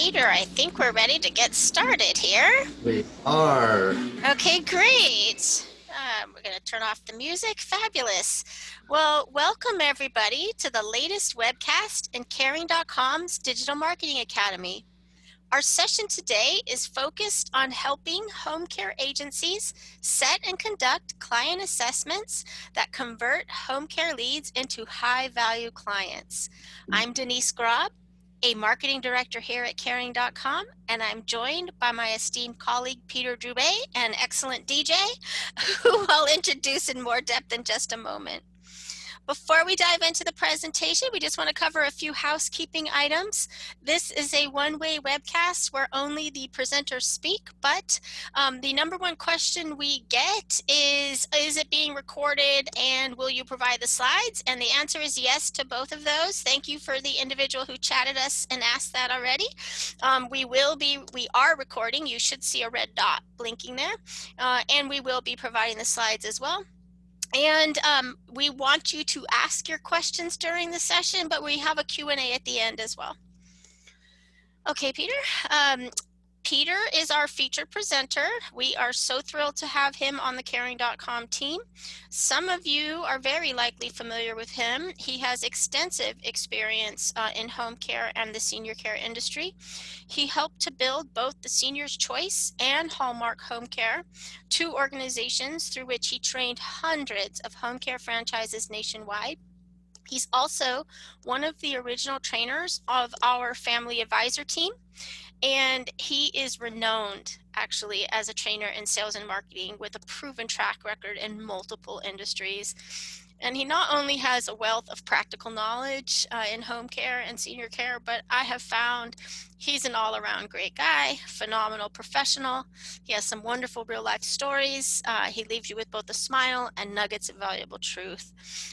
Peter, I think we're ready to get started here. We are. Okay, great. We're going to turn off the music. Fabulous. Well, welcome everybody to the latest webcast in Caring.com's Digital Marketing Academy. Our session today is focused on helping home care agencies set and conduct client assessments that convert home care leads into high-value clients. I'm Denise Grob, a marketing director here at Caring.com, and I'm joined by my esteemed colleague Peter Droubay, an excellent DJ, who I'll introduce in more depth in just a moment. Before we dive into the presentation, we just want to cover a few housekeeping items. This is a one-way webcast where only the presenters speak, but the number one question we get is it being recorded and will you provide the slides? And the answer is yes to both of those. Thank you for the individual who chatted us and asked that already. We are recording. You should see a red dot blinking there, and we will be providing the slides as well. And we want you to ask your questions during the session, but we have a Q&A at the end as well. Okay, Peter. Peter is our featured presenter. We are so thrilled to have him on the Caring.com team. Some of you are very likely familiar with him. He has extensive experience in home care and the senior care industry. He helped to build both the Senior's Choice and Hallmark Home Care, two organizations through which he trained hundreds of home care franchises nationwide. He's also one of the original trainers of our Family Advisor team. And he is renowned actually as a trainer in sales and marketing with a proven track record in multiple industries. And he not only has a wealth of practical knowledge in home care and senior care, but I have found he's an all-around great guy, phenomenal professional. He has some wonderful real-life stories. He leaves you with both a smile and nuggets of valuable truth.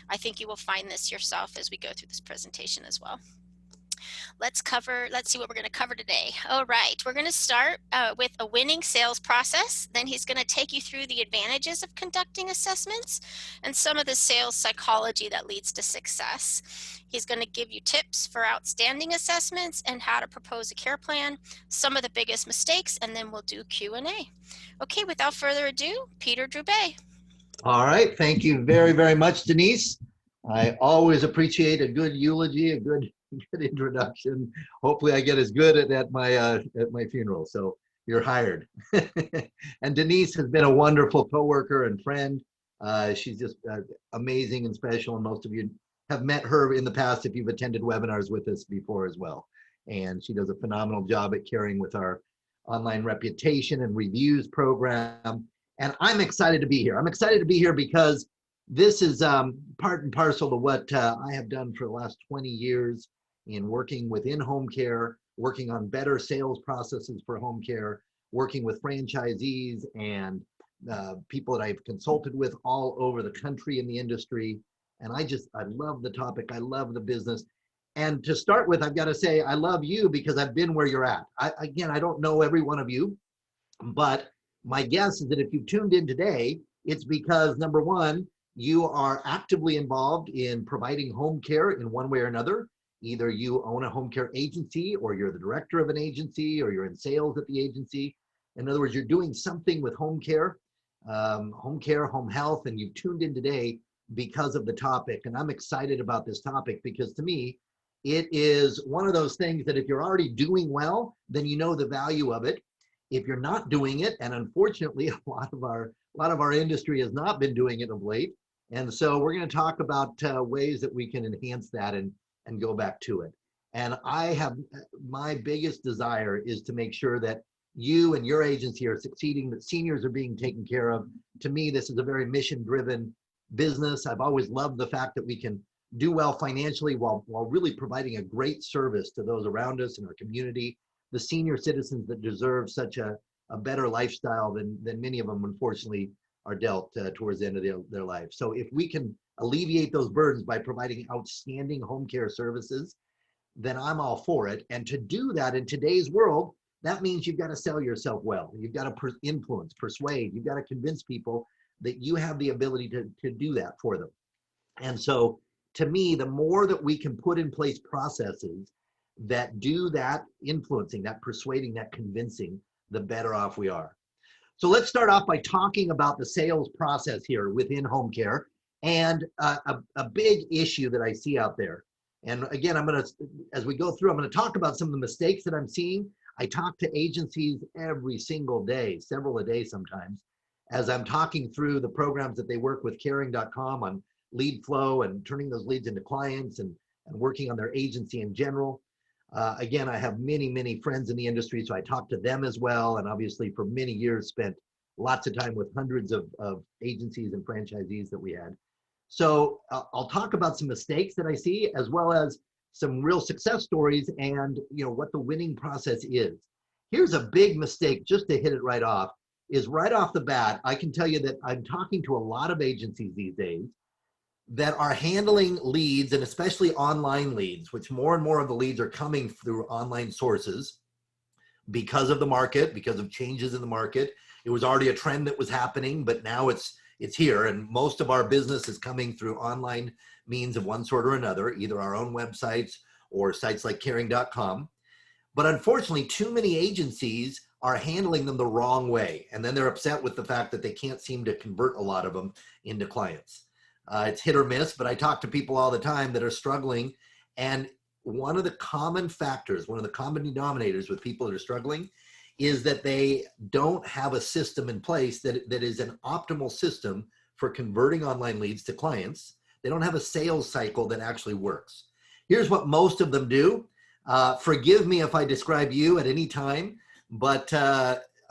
I think you will find this yourself as we go through this presentation as well. Let's see what we're going to cover today. All right, we're going to start with a winning sales process. Then he's going to take you through the advantages of conducting assessments and some of the sales psychology that leads to success. He's going to give you tips for outstanding assessments and how to propose a care plan, some of the biggest mistakes, and then we'll do Q&A. Okay, without further ado, Peter Droubay. All right. Thank you very, very much, Denise. I always appreciate a good eulogy, a good introduction. Hopefully I get as good at my funeral. So you're hired. And Denise has been a wonderful coworker and friend. She's just amazing and special. And most of you have met her in the past if you've attended webinars with us before as well. And she does a phenomenal job at caring with our online reputation and reviews program. And I'm excited to be here. I'm excited to be here because this is part and parcel to what I have done for the last 20 years in working within home care, working on better sales processes for home care, working with franchisees and people that I've consulted with all over the country in the industry. And I love the topic. I love the business. And to start with, I've got to say, I love you because I've been where you're at. Again, I don't know every one of you, but my guess is that if you tuned in today, it's because number one, you are actively involved in providing home care in one way or another. Either you own a home care agency, or you're the director of an agency, or you're in sales at the agency. In other words, you're doing something with home care, home health, and you've tuned in today because of the topic. And I'm excited about this topic because to me, it is one of those things that if you're already doing well, then you know the value of it. If you're not doing it, and unfortunately, a lot of our industry has not been doing it of late. And so we're going to talk about ways that we can enhance that and go back to it. And my biggest desire is to make sure that you and your agency are succeeding, that seniors are being taken care of. To me, this is a very mission-driven business. I've always loved the fact that we can do well financially while really providing a great service to those around us in our community, the senior citizens that deserve such a better lifestyle than many of them, unfortunately, are dealt towards the end of their life. So if we can alleviate those burdens by providing outstanding home care services, then I'm all for it. And to do that in today's world, that means you've got to sell yourself well. You've got to influence, persuade. You've got to convince people that you have the ability to do that for them. And so to me, the more that we can put in place processes that do that influencing, that persuading, that convincing, the better off we are. So let's start off by talking about the sales process here within home care and a big issue that I see out there. And again, as we go through, I'm going to talk about some of the mistakes that I'm seeing. I talk to agencies every single day, several a day sometimes, as I'm talking through the programs that they work with caring.com on lead flow and turning those leads into clients and working on their agency in general. Again, I have many, many friends in the industry, so I talk to them as well. And obviously for many years spent lots of time with hundreds of agencies and franchisees that we had. So I'll talk about some mistakes that I see, as well as some real success stories and what the winning process is. Here's a big mistake, just to hit it right off, is right off the bat, I can tell you that I'm talking to a lot of agencies these days that are handling leads, and especially online leads, which more and more of the leads are coming through online sources because of the market, because of changes in the market. It was already a trend that was happening, but now it's here, and most of our business is coming through online means of one sort or another, either our own websites or sites like caring.com. But unfortunately, too many agencies are handling them the wrong way, and then they're upset with the fact that they can't seem to convert a lot of them into clients. It's hit or miss, but I talk to people all the time that are struggling, and one of the common factors, one of the common denominators with people that are struggling is that they don't have a system in place that is an optimal system for converting online leads to clients. They don't have a sales cycle that actually works. Here's what most of them do. Forgive me if I describe you at any time, but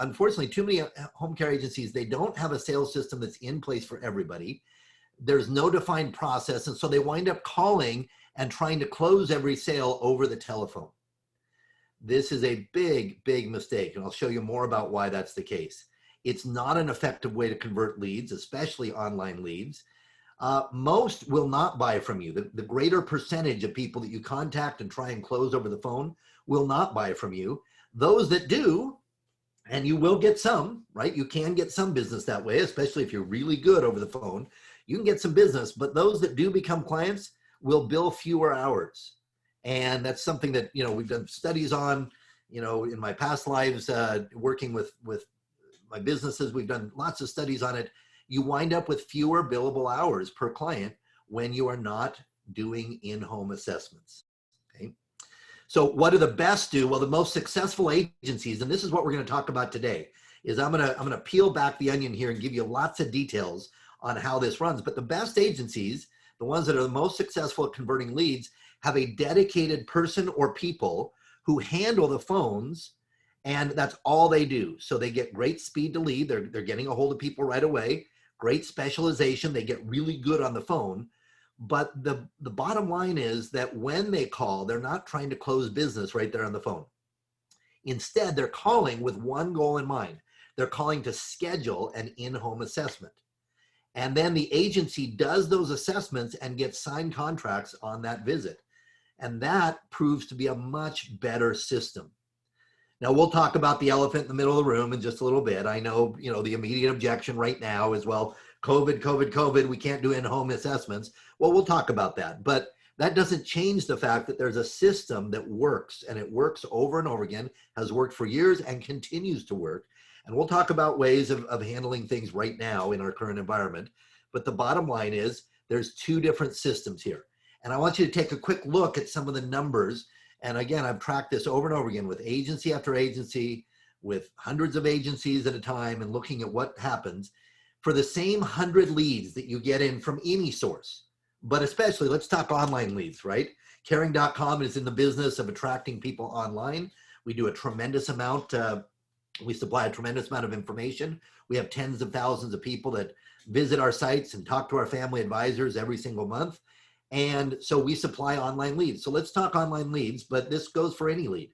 unfortunately, too many home care agencies, they don't have a sales system that's in place for everybody. There's no defined process, and so they wind up calling and trying to close every sale over the telephone. This is a big, big mistake, and I'll show you more about why that's the case. It's not an effective way to convert leads, especially online leads. Most will not buy from you. The greater percentage of people that you contact and try and close over the phone will not buy from you. Those that do, and you will get some, right? You can get some business that way, especially if you're really good over the phone. You can get some business, but those that do become clients will bill fewer hours. And that's something that, we've done studies on, in my past lives, working with my businesses, we've done lots of studies on it. You wind up with fewer billable hours per client when you are not doing in-home assessments, okay? So what do the best do? Well, the most successful agencies, and this is what we're going to talk about today, is I'm going to peel back the onion here and give you lots of details on how this runs. But the best agencies, the ones that are the most successful at converting leads, have a dedicated person or people who handle the phones, and that's all they do. So they get great speed to lead. They're getting a hold of people right away. Great specialization. They get really good on the phone. But the bottom line is that when they call, they're not trying to close business right there on the phone. Instead, they're calling with one goal in mind. They're calling to schedule an in-home assessment. And then the agency does those assessments and gets signed contracts on that visit. And that proves to be a much better system. Now, we'll talk about the elephant in the middle of the room in just a little bit. I know, the immediate objection right now is, well, COVID, we can't do in-home assessments. Well, we'll talk about that. But that doesn't change the fact that there's a system that works, and it works over and over again, has worked for years and continues to work. And we'll talk about ways of handling things right now in our current environment. But the bottom line is there's two different systems here. And I want you to take a quick look at some of the numbers. And again, I've tracked this over and over again with agency after agency, with hundreds of agencies at a time, and looking at what happens. For the same 100 leads that you get in from any source, but especially, let's talk online leads, right? Caring.com is in the business of attracting people online. We do a tremendous amount. We supply a tremendous amount of information. We have tens of thousands of people that visit our sites and talk to our family advisors every single month. And so we supply online leads. So let's talk online leads, but this goes for any lead.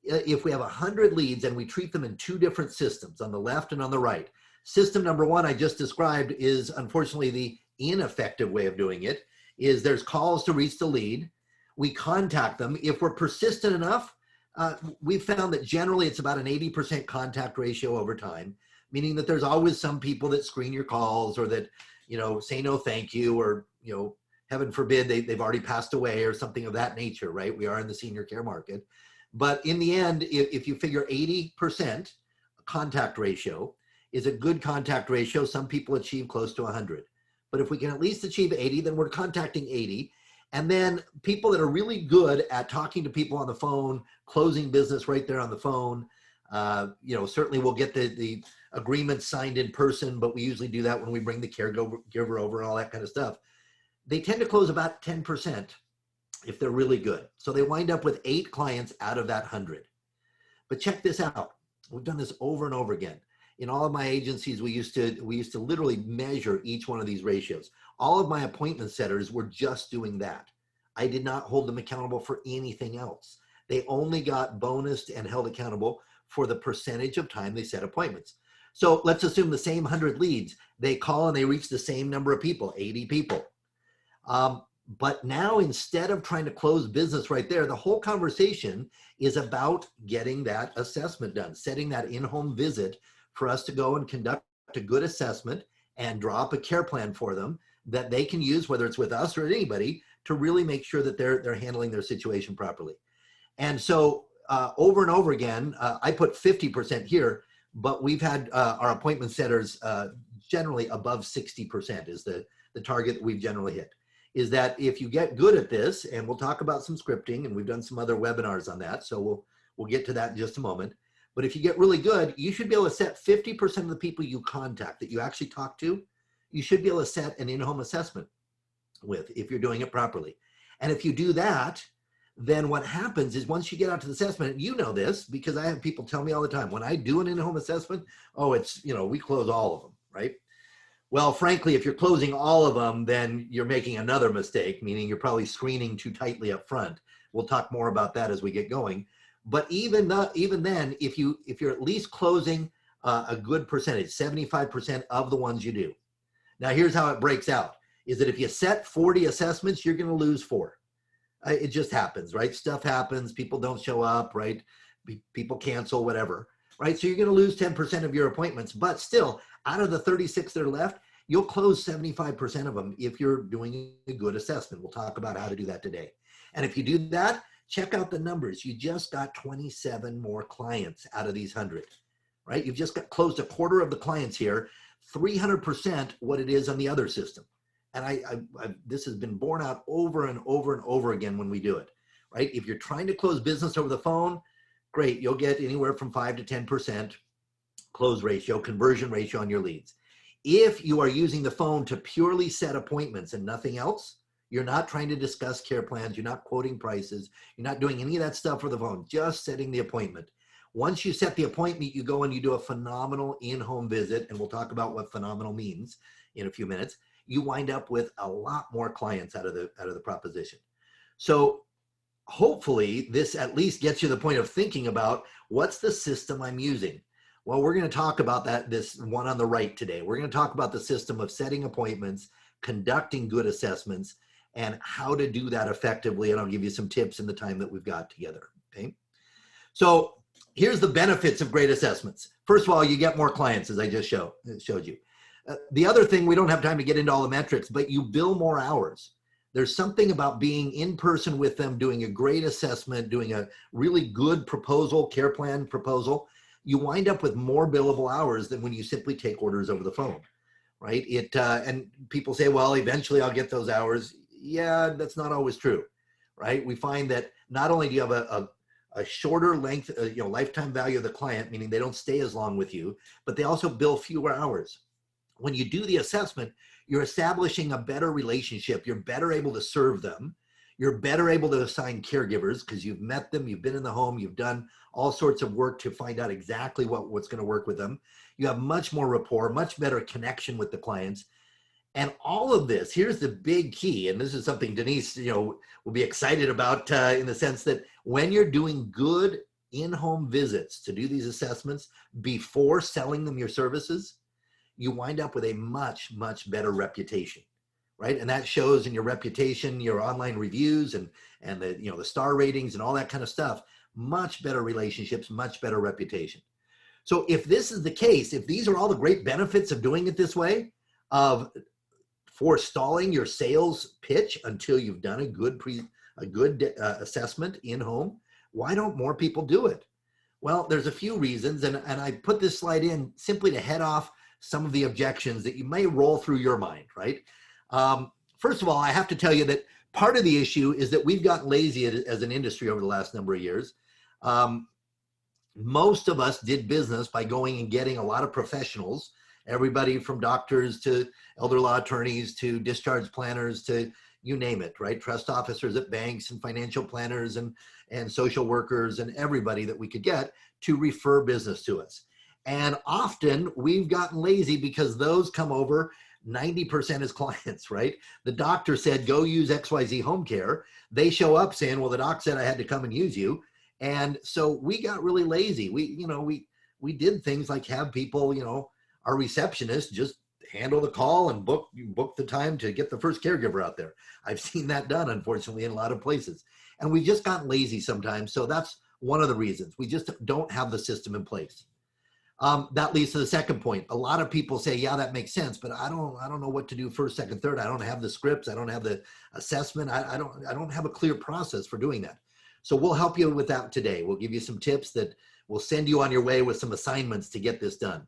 If we have 100 leads and we treat them in two different systems, on the left and on the right, system number one I just described is unfortunately the ineffective way of doing it, is there's calls to reach the lead. We contact them. If we're persistent enough, we've found that generally it's about an 80% contact ratio over time, meaning that there's always some people that screen your calls or that, say no thank you, or, heaven forbid they've already passed away or something of that nature, right? We are in the senior care market. But in the end, if you figure 80% contact ratio is a good contact ratio, some people achieve close to 100. But if we can at least achieve 80, then we're contacting 80. And then people that are really good at talking to people on the phone, closing business right there on the phone, certainly we'll get the agreement signed in person, but we usually do that when we bring the caregiver over and all that kind of stuff. They tend to close about 10% if they're really good. So they wind up with 8 clients out of that 100. But check this out. We've done this over and over again. In all of my agencies, we used to literally measure each one of these ratios. All of my appointment setters were just doing that. I did not hold them accountable for anything else. They only got bonused and held accountable for the percentage of time they set appointments. So let's assume the same 100 leads, they call and they reach the same number of people, 80 people. But now instead of trying to close business right there, the whole conversation is about getting that assessment done, setting that in-home visit for us to go and conduct a good assessment and draw up a care plan for them that they can use, whether it's with us or anybody, to really make sure that they're handling their situation properly. And so over and over again, I put 50% here, but we've had our appointment setters generally above 60% is the target that we've generally hit. Is that if you get good at this, and we'll talk about some scripting, and we've done some other webinars on that, so we'll get to that in just a moment. But if you get really good, you should be able to set 50% of the people you contact that you actually talk to, you should be able to set an in-home assessment with if you're doing it properly. And if you do that, then what happens is once you get out to the assessment, you know this because I have people tell me all the time, when I do an in-home assessment, oh, it's, we close all of them, right? Well, frankly, if you're closing all of them, then you're making another mistake, meaning you're probably screening too tightly up front. We'll talk more about that as we get going. But even then, if you're at least closing a good percentage, 75% of the ones you do. Now, here's how it breaks out, is that if you set 40 assessments, you're going to lose 4. It just happens, right? Stuff happens. People don't show up, right? People cancel, whatever, right? So you're going to lose 10% of your appointments, but still, out of the 36 that are left, you'll close 75% of them if you're doing a good assessment. We'll talk about how to do that today. And if you do that, check out the numbers. You just got 27 more clients out of these 100, right? You've just got closed a quarter of the clients here, 300% what it is on the other system. And this has been borne out over and over and over again when we do it, right? If you're trying to close business over the phone, great, you'll get anywhere from 5 to 10% close ratio, conversion ratio on your leads. If you are using the phone to purely set appointments and nothing else, you're not trying to discuss care plans, you're not quoting prices, you're not doing any of that stuff for the phone, just setting the appointment. Once you set the appointment, you go and you do a phenomenal in-home visit, and we'll talk about what phenomenal means in a few minutes. You wind up with a lot more clients out of the proposition. So hopefully this at least gets you to the point of thinking about what's the system I'm using. Well, we're going to talk about this one on the right today. We're going to talk about the system of setting appointments, conducting good assessments, and how to do that effectively. And I'll give you some tips in the time that we've got together. Okay. So here's the benefits of great assessments. First of all, you get more clients, as I just showed you. The other thing, we don't have time to get into all the metrics, but you bill more hours. There's something about being in person with them, doing a great assessment, doing a really good proposal, care plan proposal. You wind up with more billable hours than when you simply take orders over the phone, right? And people say, well, eventually I'll get those hours. Yeah, that's not always true, right? We find that not only do you have a shorter length, lifetime value of the client, meaning they don't stay as long with you, but they also bill fewer hours. When you do the assessment, you're establishing a better relationship. You're better able to serve them. You're better able to assign caregivers because you've met them, you've been in the home, you've done all sorts of work to find out exactly what's going to work with them. You have much more rapport, much better connection with the clients. And all of this, here's the big key, and this is something Denise, will be excited about in the sense that when you're doing good in-home visits to do these assessments before selling them your services, you wind up with a much, much better reputation, right? And that shows in your reputation, your online reviews and the star ratings and all that kind of stuff. Much better relationships, much better reputation. So if this is the case, if these are all the great benefits of doing it this way, of forestalling your sales pitch until you've done a good assessment in home. Why don't more people do it? Well, there's a few reasons, and I put this slide in simply to head off some of the objections that you may roll through your mind, right? First of all, I have to tell you that part of the issue is that we've gotten lazy as an industry over the last number of years. Most of us did business by going and getting a lot of professionals, everybody from doctors to elder law attorneys to discharge planners to you name it, right? Trust officers at banks and financial planners and social workers and everybody that we could get to refer business to us. And often we've gotten lazy because those come over 90% as clients, right? The doctor said, go use XYZ home care. They show up saying, well, the doc said I had to come and use you. And so we got really lazy. We did things like have people, our receptionist just handle the call and book the time to get the first caregiver out there. I've seen that done, unfortunately, in a lot of places. And we've just gotten lazy sometimes. So that's one of the reasons. We just don't have the system in place. That leads to the second point. A lot of people say, yeah, that makes sense, but I don't know what to do first, second, third. I don't have the scripts. I don't have the assessment. I don't have a clear process for doing that. So we'll help you with that today. We'll give you some tips that will send you on your way with some assignments to get this done.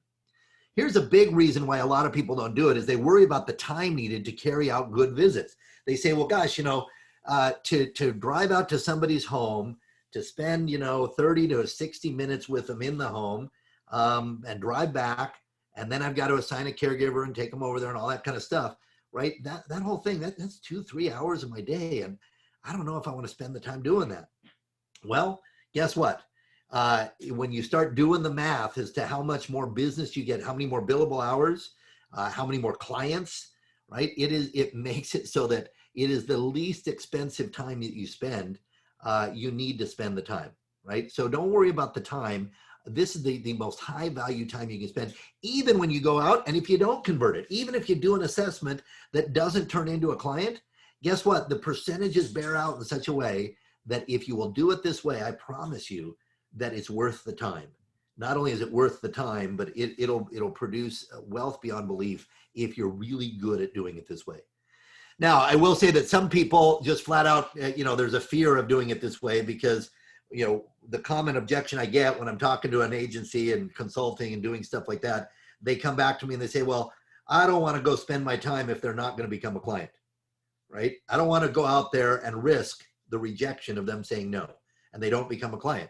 Here's a big reason why a lot of people don't do it is they worry about the time needed to carry out good visits. They say, well, gosh, to drive out to somebody's home, to spend, 30 to 60 minutes with them in the home and drive back, and then I've got to assign a caregiver and take them over there and all that kind of stuff, right? That whole thing, that's 2-3 hours of my day. And I don't know if I want to spend the time doing that. Well, guess what? When you start doing the math as to how much more business you get, how many more billable hours, how many more clients, right? It makes it so that it is the least expensive time that you spend. You need to spend the time, right? So don't worry about the time. This is the most high value time you can spend, even when you go out. And if you don't convert it, even if you do an assessment that doesn't turn into a client, guess what? The percentages bear out in such a way that if you will do it this way, I promise you that it's worth the time. Not only is it worth the time, but it'll produce wealth beyond belief if you're really good at doing it this way. Now, I will say that some people just flat out, there's a fear of doing it this way because, the common objection I get when I'm talking to an agency and consulting and doing stuff like that, they come back to me and they say, well, I don't want to go spend my time if they're not going to become a client, right? I don't want to go out there and risk the rejection of them saying no, and they don't become a client.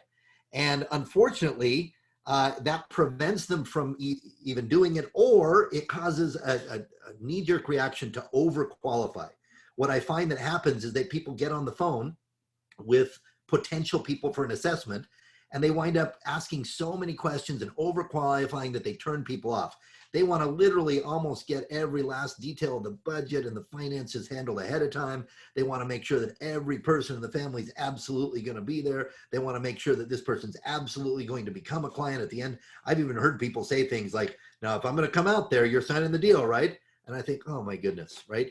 And unfortunately, that prevents them from even doing it, or it causes a knee-jerk reaction to overqualify. What I find that happens is that people get on the phone with potential people for an assessment, and they wind up asking so many questions and overqualifying that they turn people off. They want to literally almost get every last detail of the budget and the finances handled ahead of time. They want to make sure that every person in the family is absolutely going to be there. They want to make sure that this person's absolutely going to become a client at the end. I've even heard people say things like, now, if I'm going to come out there, you're signing the deal, right? And I think, oh my goodness, right?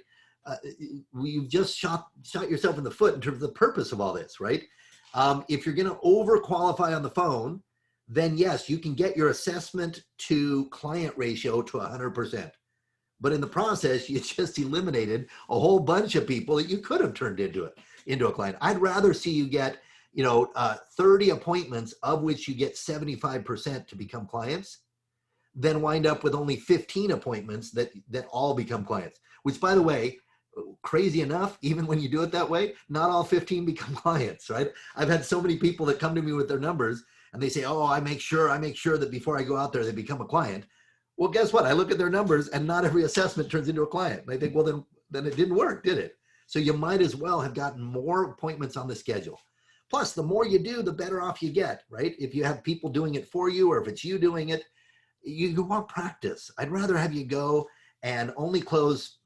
You've just shot yourself in the foot in terms of the purpose of all this, right? If you're going to overqualify on the phone, then yes, you can get your assessment to client ratio to 100%. But in the process, you just eliminated a whole bunch of people that you could have turned into a client. I'd rather see you get, 30 appointments of which you get 75% to become clients than wind up with only 15 appointments that all become clients, which, by the way, crazy enough, even when you do it that way, not all 15 become clients, right? I've had so many people that come to me with their numbers and they say, oh, I make sure that before I go out there, they become a client. Well, guess what? I look at their numbers and not every assessment turns into a client. And I think, well, then it didn't work, did it? So you might as well have gotten more appointments on the schedule. Plus, the more you do, the better off you get, right? If you have people doing it for you, or if it's you doing it, you want practice. I'd rather have you go and only close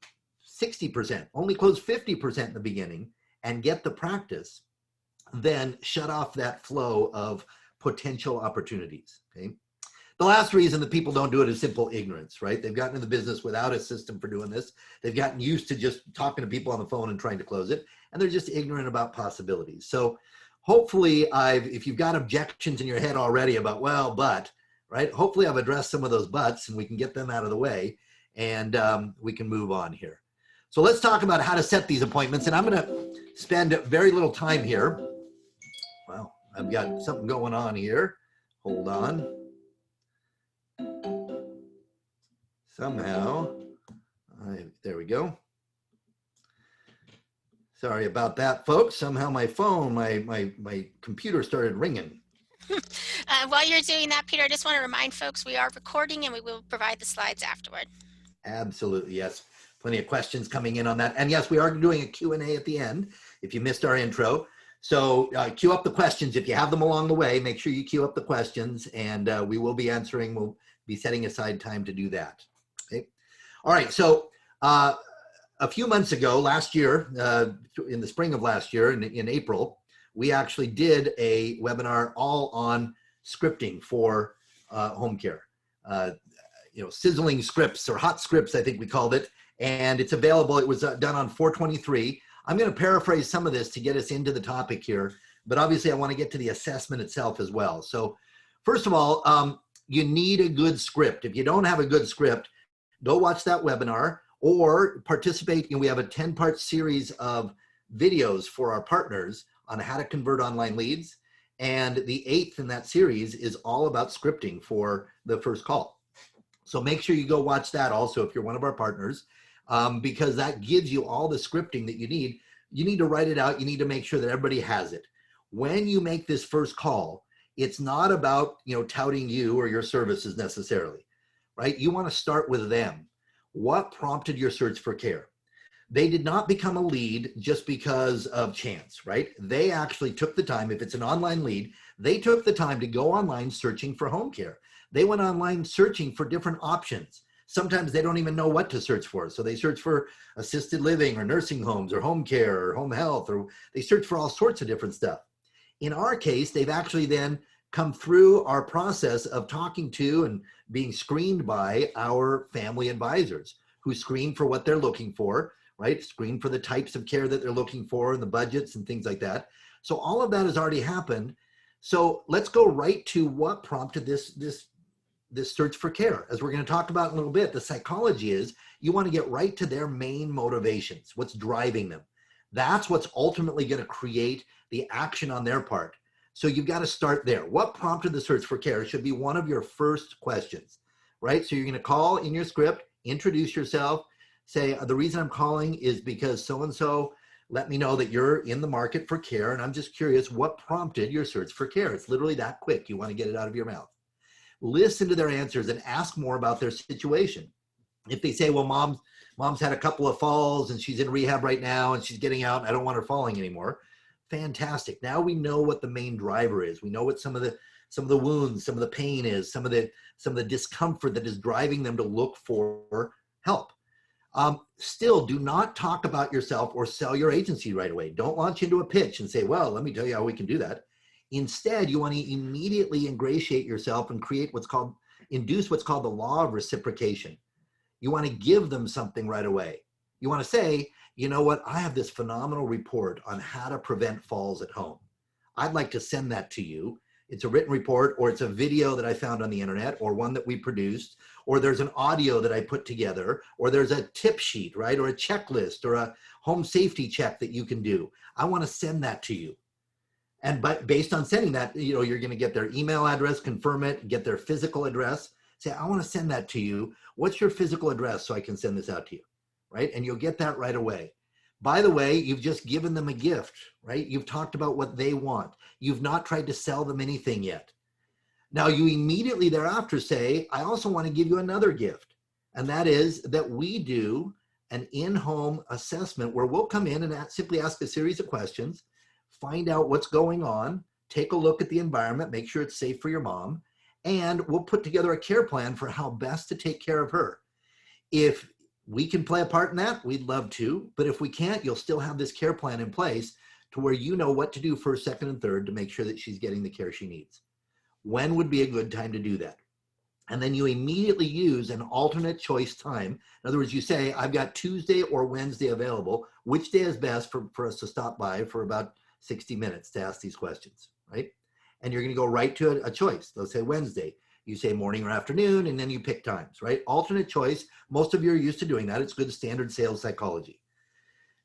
60%, only close 50% in the beginning and get the practice, then shut off that flow of potential opportunities, okay? The last reason that people don't do it is simple ignorance, right? They've gotten in the business without a system for doing this. They've gotten used to just talking to people on the phone and trying to close it, and they're just ignorant about possibilities. So hopefully if you've got objections in your head already about, well, but, right? Hopefully I've addressed some of those buts and we can get them out of the way and we can move on here. So let's talk about how to set these appointments. And I'm going to spend very little time here. Well, I've got something going on here. Hold on. Somehow, there we go. Sorry about that, folks. Somehow my phone, my computer started ringing. While you're doing that, Peter, I just want to remind folks we are recording and we will provide the slides afterward. Absolutely, yes. Plenty of questions coming in on that. And yes, we are doing a Q&A at the end if you missed our intro. So queue up the questions. If you have them along the way, make sure you queue up the questions, and we will be answering. We'll be setting aside time to do that. Okay. All right. So a few months ago, last year, in the spring of last year, in April, we actually did a webinar all on scripting for home care. Sizzling scripts, or hot scripts, I think we called it, and it's available. It was done on 4/23. I'm going to paraphrase some of this to get us into the topic here, but obviously I want to get to the assessment itself as well. So first of all, you need a good script. If you don't have a good script, go watch that webinar or participate. We have a 10-part series of videos for our partners on how to convert online leads. And the 8th in that series is all about scripting for the first call. So make sure you go watch that also if you're one of our partners, because that gives you all the scripting that you need. You need to write it out. You need to make sure that everybody has it. When you make this first call, it's not about touting you or your services necessarily, right? You want to start with them. What prompted your search for care? They did not become a lead just because of chance, right? They actually took the time. If it's an online lead, they took the time to go online searching for home care. They went online searching for different options. Sometimes they don't even know what to search for. So they search for assisted living or nursing homes or home care or home health, or they search for all sorts of different stuff. In our case, they've actually then come through our process of talking to and being screened by our family advisors who screen for what they're looking for, right? Screen for the types of care that they're looking for and the budgets and things like that. So all of that has already happened. So let's go right to what prompted this search for care. As we're going to talk about in a little bit, the psychology is you want to get right to their main motivations, what's driving them. That's what's ultimately going to create the action on their part. So you've got to start there. What prompted the search for care should be one of your first questions, right? So you're going to call in your script, introduce yourself, say, the reason I'm calling is because so-and-so let me know that you're in the market for care, and I'm just curious what prompted your search for care. It's literally that quick. You want to get it out of your mouth. Listen to their answers and ask more about their situation. If they say, well, mom's had a couple of falls and she's in rehab right now and she's getting out and I don't want her falling anymore. Fantastic. Now we know what the main driver is. We know what some of the wounds, some of the pain is, some of the discomfort that is driving them to look for help. Still, do not talk about yourself or sell your agency right away. Don't launch into a pitch and say, well, let me tell you how we can do that. Instead, you want to immediately ingratiate yourself and induce what's called the law of reciprocation. You want to give them something right away. You want to say, you know what, I have this phenomenal report on how to prevent falls at home. I'd like to send that to you. It's a written report, or it's a video that I found on the internet, or one that we produced, or there's an audio that I put together, or there's a tip sheet, right? Or a checklist, or a home safety check that you can do. I want to send that to you. And based on sending that, you're going to get their email address, confirm it, get their physical address, say, I want to send that to you. What's your physical address so I can send this out to you, right? And you'll get that right away. By the way, you've just given them a gift, right? You've talked about what they want. You've not tried to sell them anything yet. Now you immediately thereafter say, I also want to give you another gift. And that is that we do an in-home assessment where we'll come in and simply ask a series of questions, find out what's going on, take a look at the environment, make sure it's safe for your mom, and we'll put together a care plan for how best to take care of her. If we can play a part in that, we'd love to, but if we can't, you'll still have this care plan in place to where you know what to do first, second, and third to make sure that she's getting the care she needs. When would be a good time to do that? And then you immediately use an alternate choice time. In other words, you say, I've got Tuesday or Wednesday available. Which day is best for us to stop by for about 60 minutes to ask these questions, right? And you're going to go right to a choice. They'll say Wednesday. You say morning or afternoon, and then you pick times, right? Alternate choice. Most of you are used to doing that. It's good standard sales psychology.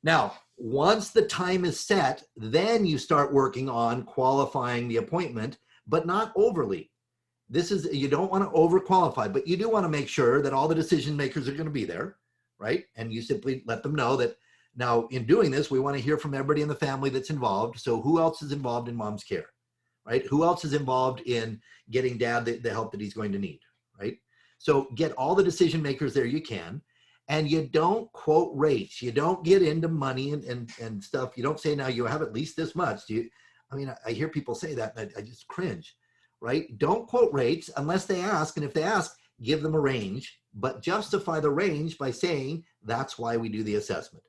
Now, once the time is set, then you start working on qualifying the appointment, but not overly. This is, you don't want to overqualify, but you do want to make sure that all the decision makers are going to be there, right? And you simply let them know that now in doing this, we want to hear from everybody in the family that's involved. So who else is involved in mom's care, right? Who else is involved in getting dad the help that he's going to need, right? So get all the decision makers there you can. And you don't quote rates. You don't get into money and stuff. You don't say, now you have at least this much. Do you? I mean, I hear people say that and I just cringe, right? Don't quote rates unless they ask. And if they ask, give them a range, but justify the range by saying, that's why we do the assessment.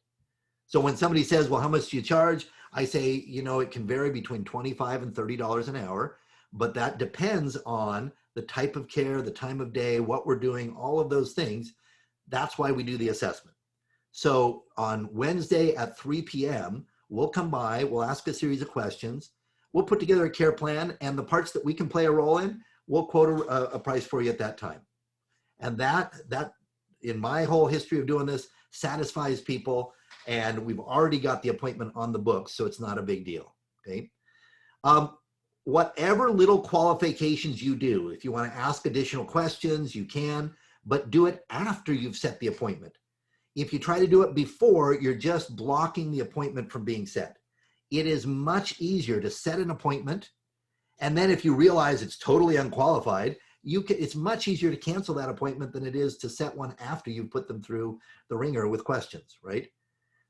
So when somebody says, well, how much do you charge? I say, you know, it can vary between $25 and $30 an hour, but that depends on the type of care, the time of day, what we're doing, all of those things. That's why we do the assessment. So on Wednesday at 3 p.m., we'll come by, we'll ask a series of questions, we'll put together a care plan, and the parts that we can play a role in, we'll quote a price for you at that time. And that, in my whole history of doing this, satisfies people, and we've already got the appointment on the books, so it's not a big deal, okay? Whatever little qualifications you do, if you want to ask additional questions, you can, but do it after you've set the appointment. If you try to do it before, you're just blocking the appointment from being set. It is much easier to set an appointment, and then if you realize it's totally unqualified, it's much easier to cancel that appointment than it is to set one after you put them through the ringer with questions, right?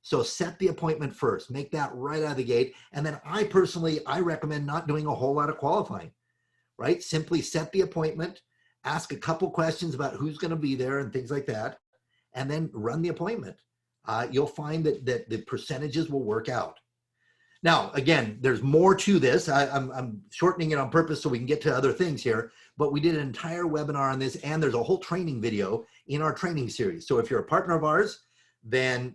So set the appointment first, make that right out of the gate. And then I recommend not doing a whole lot of qualifying, right? Simply set the appointment, ask a couple questions about who's going to be there and things like that, and then run the appointment. You'll find that the percentages will work out. Now, again, there's more to this. I'm shortening it on purpose so we can get to other things here, but we did an entire webinar on this, and there's a whole training video in our training series. So if you're a partner of ours, then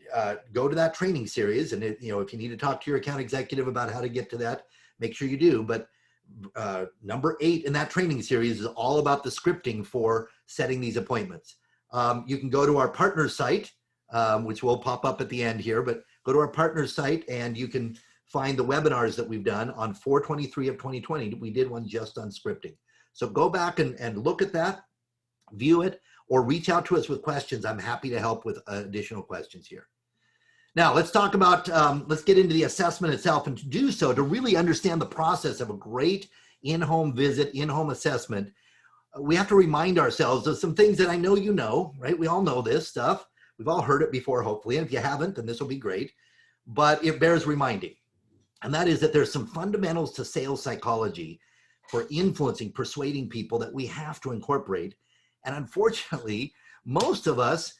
go to that training series. And if you need to talk to your account executive about how to get to that, make sure you do. But number 8 in that training series is all about the scripting for setting these appointments. You can go to our partner site, which will pop up at the end here, but go to our partner site and you can find the webinars that we've done on 4/23 of 2020. We did one just on scripting. So go back and look at that, view it, or reach out to us with questions. I'm happy to help with additional questions here. Now let's talk about, let's get into the assessment itself. And to do so, to really understand the process of a great in-home visit, in-home assessment, we have to remind ourselves of some things that I know you know, right? We all know this stuff. We've all heard it before, hopefully. And if you haven't, then this will be great. But it bears reminding. And that is that there's some fundamentals to sales psychology for influencing, persuading people that we have to incorporate. And unfortunately, most of us,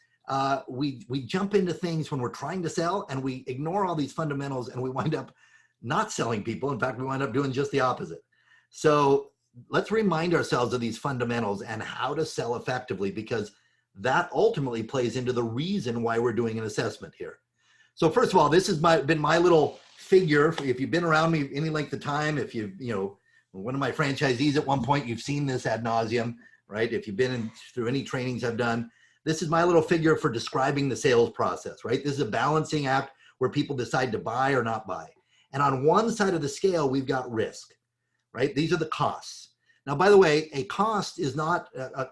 we jump into things when we're trying to sell and we ignore all these fundamentals and we wind up not selling people. In fact, we wind up doing just the opposite. So let's remind ourselves of these fundamentals and how to sell effectively, because that ultimately plays into the reason why we're doing an assessment here. So first of all, this has been my little figure. If you've been around me any length of time, if one of my franchisees at one point, you've seen this ad nauseum, right? If you've been through any trainings I've done, this is my little figure for describing the sales process, right? This is a balancing act where people decide to buy or not buy. And on one side of the scale, we've got risk, right? These are the costs. Now, by the way, a cost is not,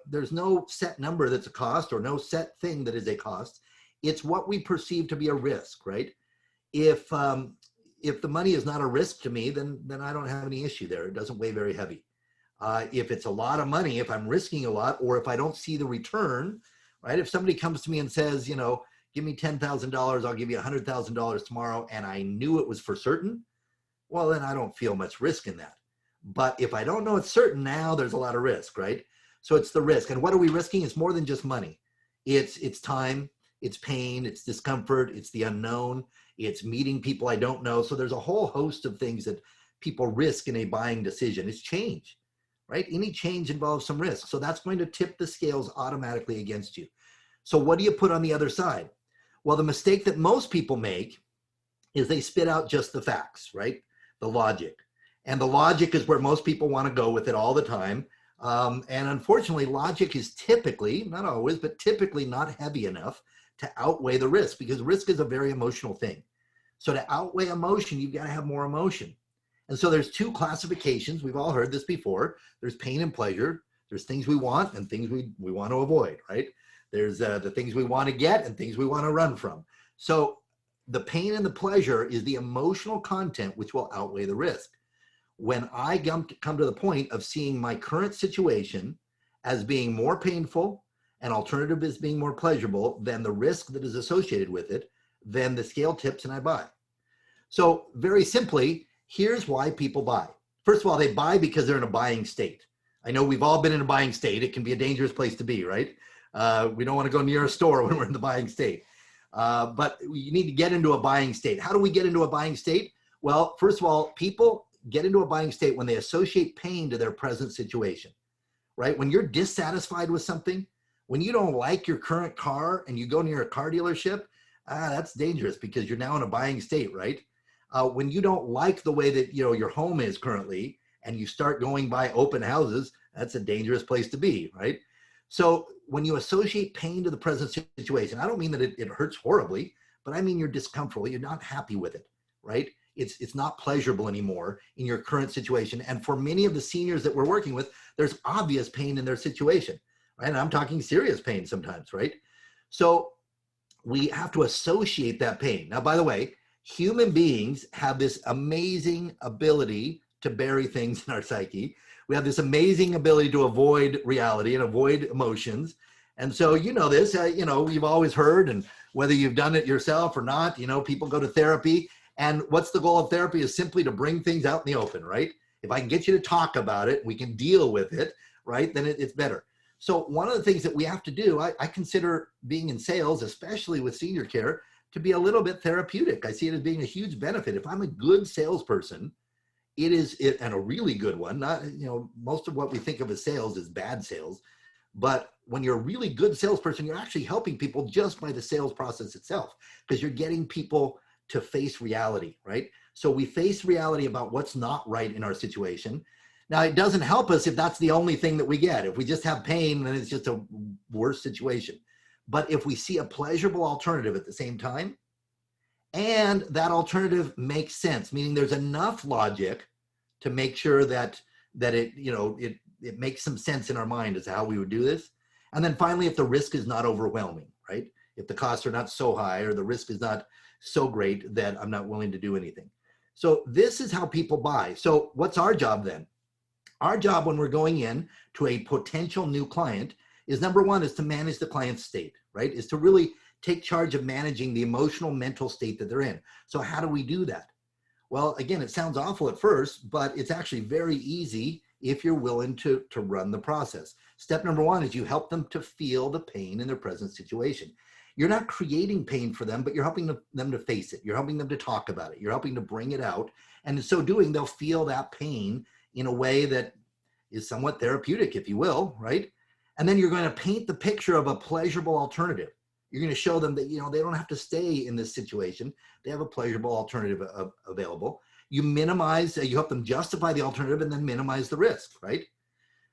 there's no set number that's a cost or no set thing that is a cost. It's what we perceive to be a risk, right? If the money is not a risk to me, then I don't have any issue there. It doesn't weigh very heavy. If it's a lot of money, if I'm risking a lot, or if I don't see the return, right? If somebody comes to me and says, give me $10,000, I'll give you $100,000 tomorrow, and I knew it was for certain, well, then I don't feel much risk in that. But if I don't know it's certain, now there's a lot of risk, right? So it's the risk. And what are we risking? It's more than just money. It's time, it's pain, it's discomfort, it's the unknown, it's meeting people I don't know. So there's a whole host of things that people risk in a buying decision. It's change, right? Any change involves some risk. So that's going to tip the scales automatically against you. So what do you put on the other side? Well, the mistake that most people make is they spit out just the facts, right? The logic. And the logic is where most people want to go with it all the time. And unfortunately, logic is typically, not always, but typically not heavy enough to outweigh the risk, because risk is a very emotional thing. So to outweigh emotion, you've got to have more emotion. And so there's two classifications. We've all heard this before. There's pain and pleasure. There's things we want and things we want to avoid, right? There's the things we want to get and things we want to run from. So the pain and the pleasure is the emotional content which will outweigh the risk. When I come to the point of seeing my current situation as being more painful and alternative as being more pleasurable than the risk that is associated with it, then the scale tips and I buy. So very simply, here's why people buy. First of all, they buy because they're in a buying state. I know we've all been in a buying state. It can be a dangerous place to be, right? We don't want to go near a store when we're in the buying state. But you need to get into a buying state. How do we get into a buying state? Well, first of all, people get into a buying state when they associate pain to their present situation, right? When you're dissatisfied with something, when you don't like your current car and you go near a car dealership, that's dangerous because you're now in a buying state, right? When you don't like the way that your home is currently and you start going by open houses, that's a dangerous place to be, right? So when you associate pain to the present situation, I don't mean that it hurts horribly, but I mean you're discomfortable, you're not happy with it, right? It's not pleasurable anymore in your current situation. And for many of the seniors that we're working with, there's obvious pain in their situation, right? And I'm talking serious pain sometimes, right? So we have to associate that pain. Now, by the way, human beings have this amazing ability to bury things in our psyche. We have this amazing ability to avoid reality and avoid emotions. And so, you know this, you've always heard, and whether you've done it yourself or not, people go to therapy. And what's the goal of therapy is simply to bring things out in the open, right? If I can get you to talk about it, we can deal with it, right? Then it's better. So one of the things that we have to do, I consider being in sales, especially with senior care, to be a little bit therapeutic. I see it as being a huge benefit. If I'm a good salesperson, and a really good one, not, most of what we think of as sales is bad sales. But when you're a really good salesperson, you're actually helping people just by the sales process itself, because you're getting people to face reality, right? So we face reality about what's not right in our situation. Now, it doesn't help us if that's the only thing that we get. If we just have pain, then it's just a worse situation. But if we see a pleasurable alternative at the same time, and that alternative makes sense, meaning there's enough logic to make sure that it makes some sense in our mind as to how we would do this. And then finally, if the risk is not overwhelming, right? If the costs are not so high or the risk is not so great that I'm not willing to do anything. So this is how people buy. So what's our job then? Our job when we're going in to a potential new client is, number one, is to manage the client's state, right? Is to really take charge of managing the emotional, mental state that they're in. So how do we do that? Well, again, it sounds awful at first, but it's actually very easy if you're willing to run the process. Step number one is you help them to feel the pain in their present situation. You're not creating pain for them, but you're helping them to face it. You're helping them to talk about it. You're helping to bring it out. And in so doing, they'll feel that pain in a way that is somewhat therapeutic, if you will, right? And then you're going to paint the picture of a pleasurable alternative. You're going to show them that, they don't have to stay in this situation. They have a pleasurable alternative available. You minimize, you help them justify the alternative and then minimize the risk, right?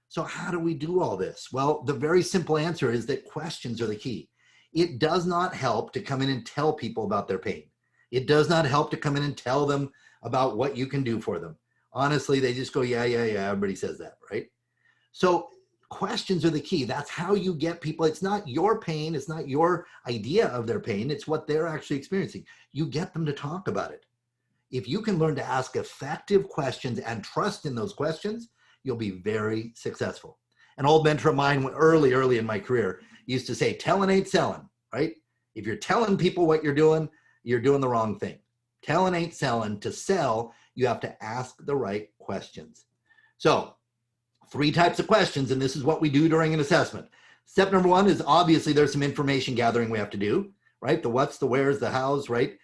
So how do we do all this? Well, the very simple answer is that questions are the key. It does not help to come in and tell people about their pain. It does not help to come in and tell them about what you can do for them. Honestly, they just go, yeah, everybody says that, right? So questions are the key. That's how you get people. It's not your pain. It's not your idea of their pain. It's what they're actually experiencing. You get them to talk about it. If you can learn to ask effective questions and trust in those questions, you'll be very successful. An old mentor of mine early in my career used to say, telling ain't selling, right? If you're telling people what you're doing the wrong thing. Telling ain't selling. To sell, you have to ask the right questions. So 3 types of questions, and this is what we do during an assessment. Step number 1 is obviously there's some information gathering we have to do, right? The what's, the where's, the how's, right?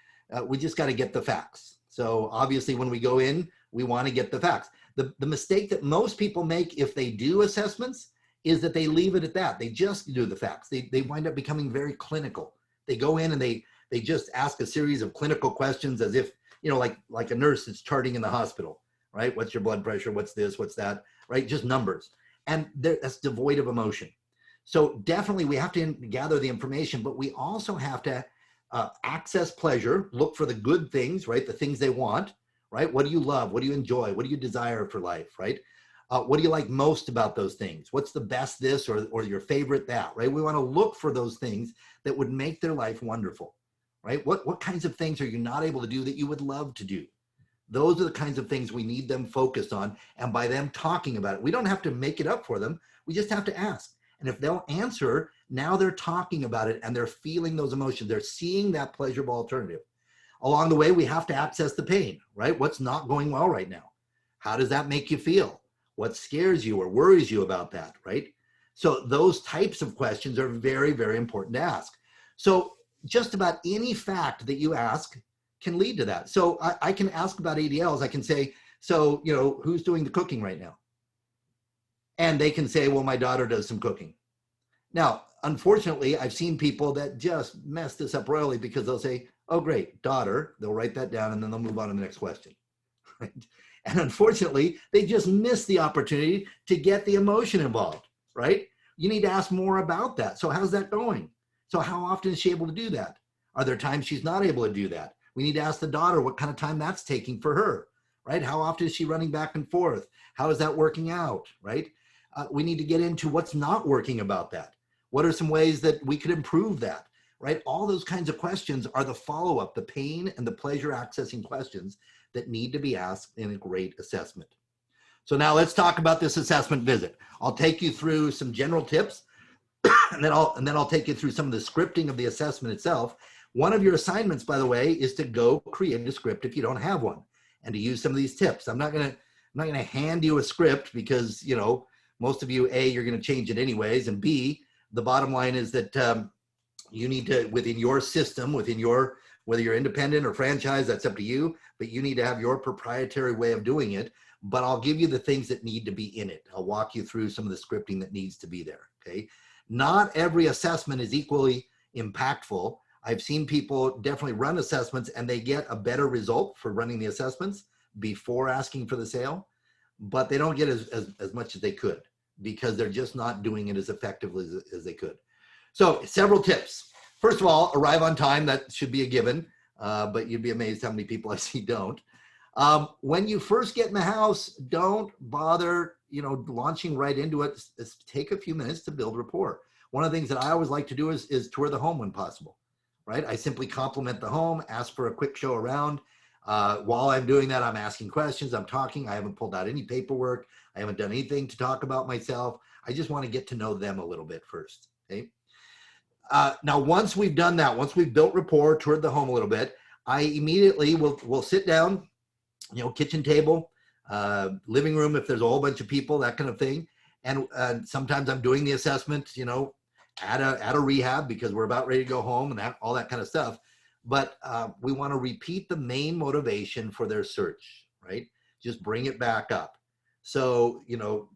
We just got to get the facts. So obviously when we go in, we want to get the facts. The mistake that most people make if they do assessments is that they leave it at that. They just do the facts. They wind up becoming very clinical. They go in and they just ask a series of clinical questions as if, like a nurse that's charting in the hospital, right? What's your blood pressure? What's this? What's that? Right? Just numbers. and that's devoid of emotion. So definitely we have to gather the information, but we also have to access pleasure, look for the good things, right? The things they want, right? What do you love? What do you enjoy? What do you desire for life, right? What do you like most about those things? What's the best this or your favorite that, right? We want to look for those things that would make their life wonderful, right? What kinds of things are you not able to do that you would love to do? Those are the kinds of things we need them focused on. And by them talking about it, we don't have to make it up for them. We just have to ask. And if they'll answer, now they're talking about it and they're feeling those emotions. They're seeing that pleasurable alternative. Along the way, we have to access the pain, right? What's not going well right now? How does that make you feel? What scares you or worries you about that, right? So those types of questions are very, very important to ask. So just about any fact that you ask can lead to that. So I can ask about ADLs. I can say, so, who's doing the cooking right now? And they can say, well, my daughter does some cooking. Now, unfortunately, I've seen people that just mess this up royally because they'll say, oh, great, daughter. They'll write that down and then they'll move on to the next question. Right? And unfortunately, they just miss the opportunity to get the emotion involved, right? You need to ask more about that. So how's that going? So how often is she able to do that? Are there times she's not able to do that? We need to ask the daughter what kind of time that's taking for her, right? How often is she running back and forth? How is that working out, right? We need to get into what's not working about that. What are some ways that we could improve that, right? All those kinds of questions are the follow-up, the pain and the pleasure accessing questions that need to be asked in a great assessment. So now let's talk about this assessment visit. I'll take you through some general tips and then I'll take you through some of the scripting of the assessment itself. One of your assignments, by the way, is to go create a script if you don't have one and to use some of these tips. I'm not going to hand you a script because, most of you, A, you're going to change it anyways, and B, the bottom line is that you need to, within your system, whether you're independent or franchise, that's up to you, but you need to have your proprietary way of doing it. But I'll give you the things that need to be in it. I'll walk you through some of the scripting that needs to be there, okay? Not every assessment is equally impactful. I've seen people definitely run assessments and they get a better result for running the assessments before asking for the sale, but they don't get as much as they could because they're just not doing it as effectively as they could. So several tips. First of all, arrive on time. That should be a given, but you'd be amazed how many people I see don't. When you first get in the house, don't bother, launching right into it. Take a few minutes to build rapport. One of the things that I always like to do is tour the home when possible, right? I simply compliment the home, ask for a quick show around. While I'm doing that, I'm asking questions, I'm talking. I haven't pulled out any paperwork. I haven't done anything to talk about myself. I just want to get to know them a little bit first, okay? Now, once we've done that, once we've built rapport, toured the home a little bit, I immediately will sit down, kitchen table, living room, if there's a whole bunch of people, that kind of thing. And sometimes I'm doing the assessment, at a rehab because we're about ready to go home and all that kind of stuff. But we want to repeat the main motivation for their search, right? Just bring it back up. So,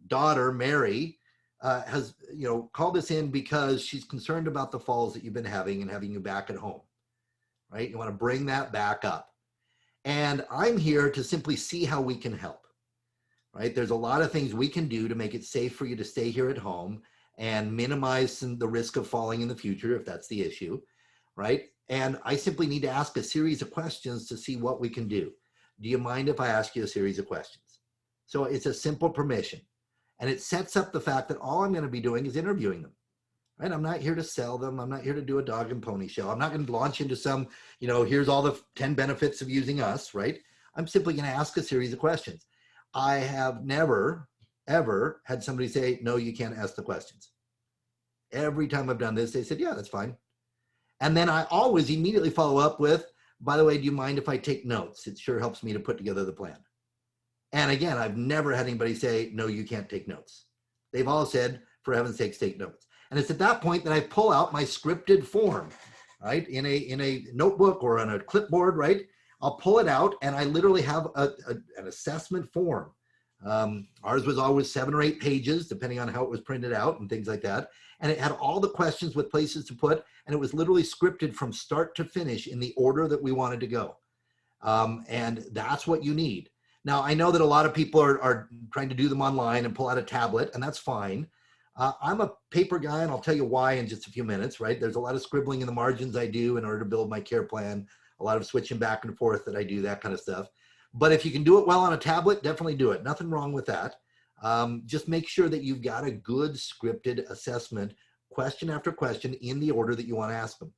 daughter, Mary, has, called us in because she's concerned about the falls that you've been having and having you back at home, right? You want to bring that back up. And I'm here to simply see how we can help, right? There's a lot of things we can do to make it safe for you to stay here at home and minimize the risk of falling in the future if that's the issue, right? And I simply need to ask a series of questions to see what we can do. Do you mind if I ask you a series of questions? So it's a simple permission. And it sets up the fact that all I'm going to be doing is interviewing them, right? I'm not here to sell them. I'm not here to do a dog and pony show. I'm not going to launch into some, here's all the 10 benefits of using us, right? I'm simply going to ask a series of questions. I have never, ever had somebody say, no, you can't ask the questions. Every time I've done this, they said, yeah, that's fine. And then I always immediately follow up with, by the way, do you mind if I take notes? It sure helps me to put together the plan. And again, I've never had anybody say, no, you can't take notes. They've all said, for heaven's sakes, take notes. And it's at that point that I pull out my scripted form, right? In a notebook or on a clipboard, right? I'll pull it out and I literally have an assessment form. Ours was always 7 or 8 pages, depending on how it was printed out and things like that. And it had all the questions with places to put, and it was literally scripted from start to finish in the order that we wanted to go. And that's what you need. Now, I know that a lot of people are trying to do them online and pull out a tablet, and that's fine. I'm a paper guy, and I'll tell you why in just a few minutes, right? There's a lot of scribbling in the margins I do in order to build my care plan, a lot of switching back and forth that I do, that kind of stuff. But if you can do it well on a tablet, definitely do it. Nothing wrong with that. Just make sure that you've got a good scripted assessment, question after question, in the order that you want to ask them.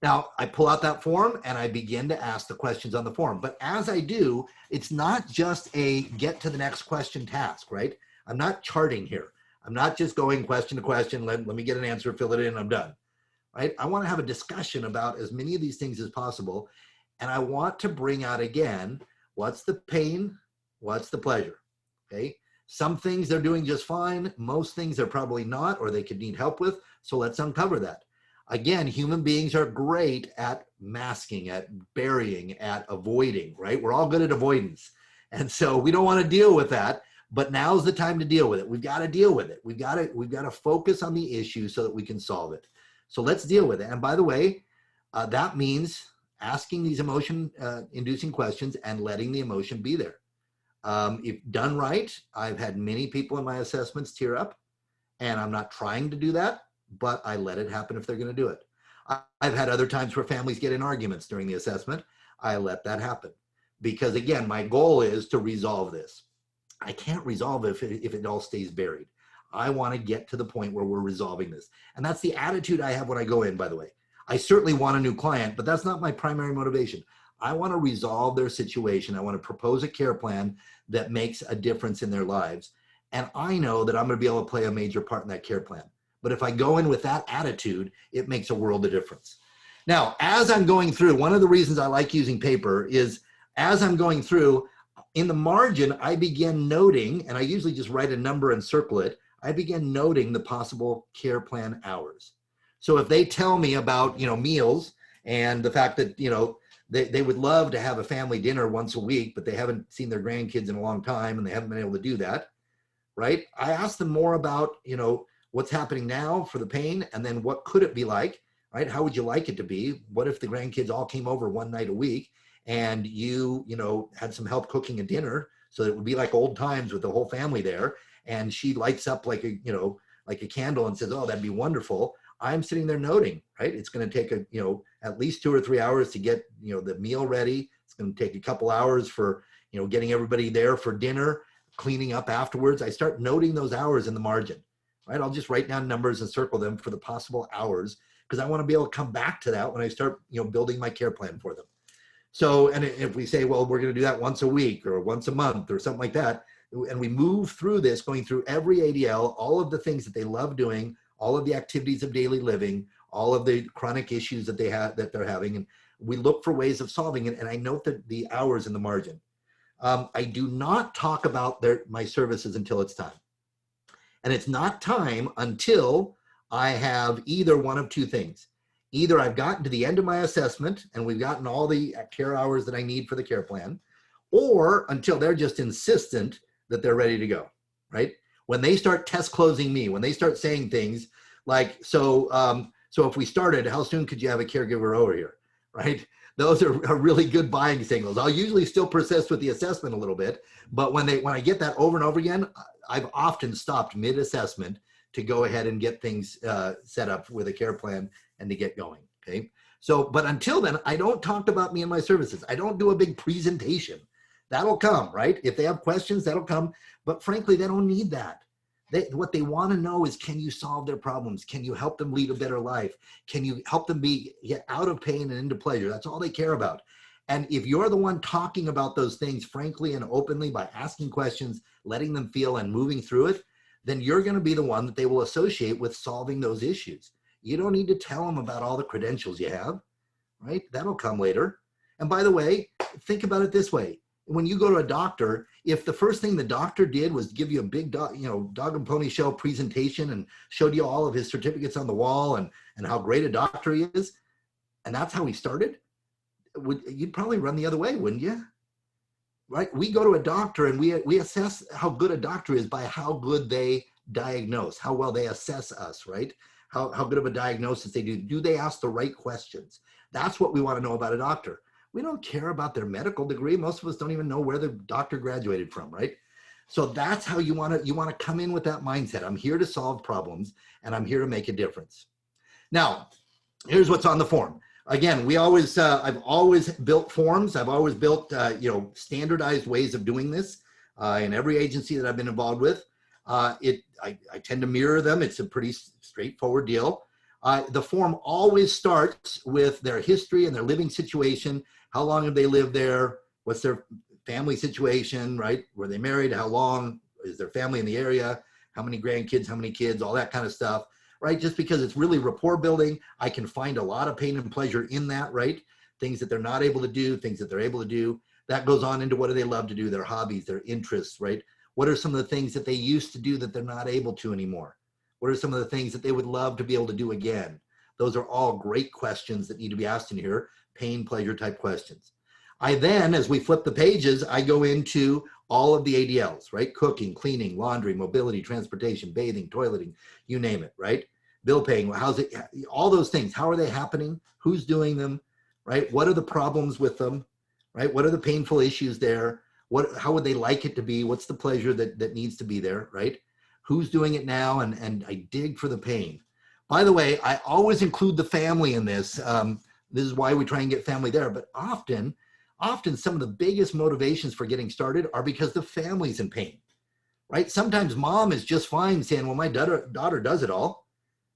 Now, I pull out that form and I begin to ask the questions on the form. But as I do, it's not just a get to the next question task, right? I'm not charting here. I'm not just going question to question, let me get an answer, fill it in, I'm done, right? I want to have a discussion about as many of these things as possible. And I want to bring out again, what's the pain? What's the pleasure? Okay. Some things they're doing just fine. Most things they're probably not, or they could need help with. So let's uncover that. Again, human beings are great at masking, at burying, at avoiding, right? We're all good at avoidance. And so we don't want to deal with that, but now's the time to deal with it. We've got to deal with it. We've got to focus on the issue so that we can solve it. So let's deal with it. And by the way, that means asking these emotion inducing questions and letting the emotion be there. If done right, I've had many people in my assessments tear up, and I'm not trying to do that, but I let it happen if they're going to do it. I've had other times where families get in arguments during the assessment. I let that happen because, again, my goal is to resolve this. I can't resolve it if it all stays buried. I want to get to the point where we're resolving this. And that's the attitude I have when I go in, by the way. I certainly want a new client, but that's not my primary motivation. I want to resolve their situation. I want to propose a care plan that makes a difference in their lives. And I know that I'm going to be able to play a major part in that care plan. But if I go in with that attitude, it makes a world of difference. Now, as I'm going through, one of the reasons I like using paper is as I'm going through, in the margin, I begin noting, and I usually just write a number and circle it, I begin noting the possible care plan hours. So if they tell me about, meals and the fact that, they would love to have a family dinner once a week, but they haven't seen their grandkids in a long time and they haven't been able to do that, right? I ask them more about, what's happening now for the pain, and then what could it be like, right? How would you like it to be? What if the grandkids all came over one night a week and you had some help cooking a dinner so that it would be like old times with the whole family there, and she lights up like a candle and says, oh, that'd be wonderful. I'm sitting there noting, right? It's going to take at least 2 or 3 hours to get, the meal ready. It's going to take a couple hours for, getting everybody there for dinner, cleaning up afterwards. I start noting those hours in the margin, right? I'll just write down numbers and circle them for the possible hours because I want to be able to come back to that when I start, building my care plan for them. So, and if we say, well, we're going to do that once a week or once a month or something like that, and we move through this, going through every ADL, all of the things that they love doing, all of the activities of daily living, all of the chronic issues that they're having, and we look for ways of solving it. And I note that the hours in the margin. I do not talk about my services until it's time. And it's not time until I have either one of two things. Either I've gotten to the end of my assessment and we've gotten all the care hours that I need for the care plan, or until they're just insistent that they're ready to go, right? When they start test closing me, when they start saying things like, so if we started, how soon could you have a caregiver over here, right? Those are really good buying signals. I'll usually still persist with the assessment a little bit, but when I get that over and over again, I've often stopped mid-assessment to go ahead and get things set up with a care plan and to get going, okay? So, but until then, I don't talk about me and my services. I don't do a big presentation. That'll come, right? If they have questions, that'll come. But frankly, they don't need that. What they want to know is, can you solve their problems? Can you help them lead a better life? Can you help them get out of pain and into pleasure? That's all they care about. And if you're the one talking about those things frankly and openly by asking questions, letting them feel and moving through it, then you're going to be the one that they will associate with solving those issues. You don't need to tell them about all the credentials you have, right? That'll come later. And by the way, think about it this way. When you go to a doctor, if the first thing the doctor did was give you a big dog and pony show presentation and showed you all of his certificates on the wall and how great a doctor he is, and that's how he started, you'd probably run the other way, wouldn't you? Right? We go to a doctor and we assess how good a doctor is by how good they diagnose, how well they assess us, right? How good of a diagnosis they do. Do they ask the right questions? That's what we want to know about a doctor. We don't care about their medical degree. Most of us don't even know where the doctor graduated from, right? So that's how you want to come in with that mindset. I'm here to solve problems and I'm here to make a difference. Now, here's what's on the form. Again, I've always built forms. I've always built, standardized ways of doing this in every agency that I've been involved with. I tend to mirror them. It's a pretty straightforward deal. The form always starts with their history and their living situation. How long have they lived there? What's their family situation, right? Were they married? How long? Is their family in the area? How many grandkids? How many kids? All that kind of stuff, right? Just because it's really rapport building, I can find a lot of pain and pleasure in that, right? Things that they're not able to do, things that they're able to do. That goes on into what do they love to do, their hobbies, their interests, right? What are some of the things that they used to do that they're not able to anymore? What are some of the things that they would love to be able to do again? Those are all great questions that need to be asked in here, pain, pleasure type questions. I then, as we flip the pages, I go into all of the ADLs, right? Cooking, cleaning, laundry, mobility, transportation, bathing, toileting, you name it, right? Bill paying, how's it, all those things, how are they happening? Who's doing them, right? What are the problems with them, right? What are the painful issues there? How would they like it to be? What's the pleasure that needs to be there, right? Who's doing it now? And I dig for the pain. By the way, I always include the family in this. This is why we try and get family there, but often some of the biggest motivations for getting started are because the family's in pain, right? Sometimes mom is just fine saying, well, my daughter does it all.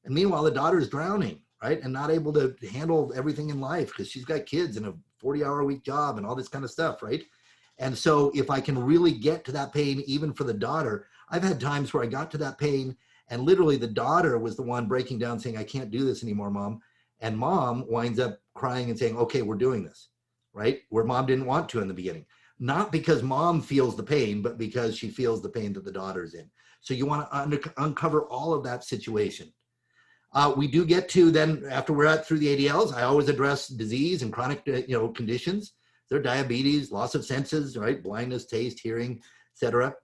And meanwhile, the daughter's drowning, right? And not able to handle everything in life because she's got kids and a 40-hour-a-week job and all this kind of stuff, right? And so if I can really get to that pain, even for the daughter, I've had times where I got to that pain and literally the daughter was the one breaking down saying, I can't do this anymore, mom. And mom winds up crying and saying, okay, we're doing this, right? Where mom didn't want to in the beginning. Not because mom feels the pain, but because she feels the pain that the daughter's in. So you want to uncover all of that situation. We do get to then, after we're through the ADLs, I always address disease and chronic conditions. Their diabetes, loss of senses, right? Blindness, taste, hearing, etc.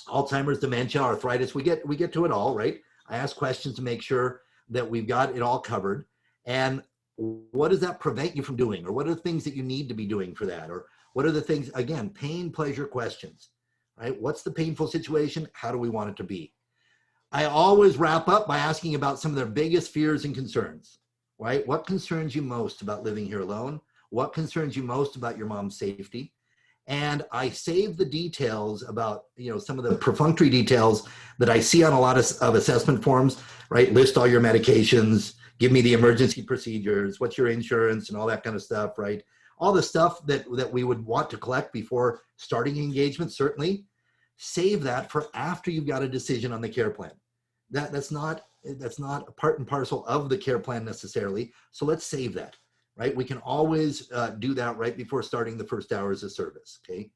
Alzheimer's, dementia, arthritis. We get to it all, right? I ask questions to make sure that we've got it all covered. And what does that prevent you from doing? Or what are the things that you need to be doing for that? Or what are the things, again, pain, pleasure questions, right? What's the painful situation? How do we want it to be? I always wrap up by asking about some of their biggest fears and concerns, right? What concerns you most about living here alone? What concerns you most about your mom's safety? And I save the details about, some of the perfunctory details that I see on a lot of assessment forms, right? List all your medications, give me the emergency procedures, what's your insurance and all that kind of stuff, right? All the stuff that we would want to collect before starting engagement, certainly. Save that for after you've got a decision on the care plan. That's not a part and parcel of the care plan necessarily. So let's save that, right? We can always do that right before starting the first hours of service, okay?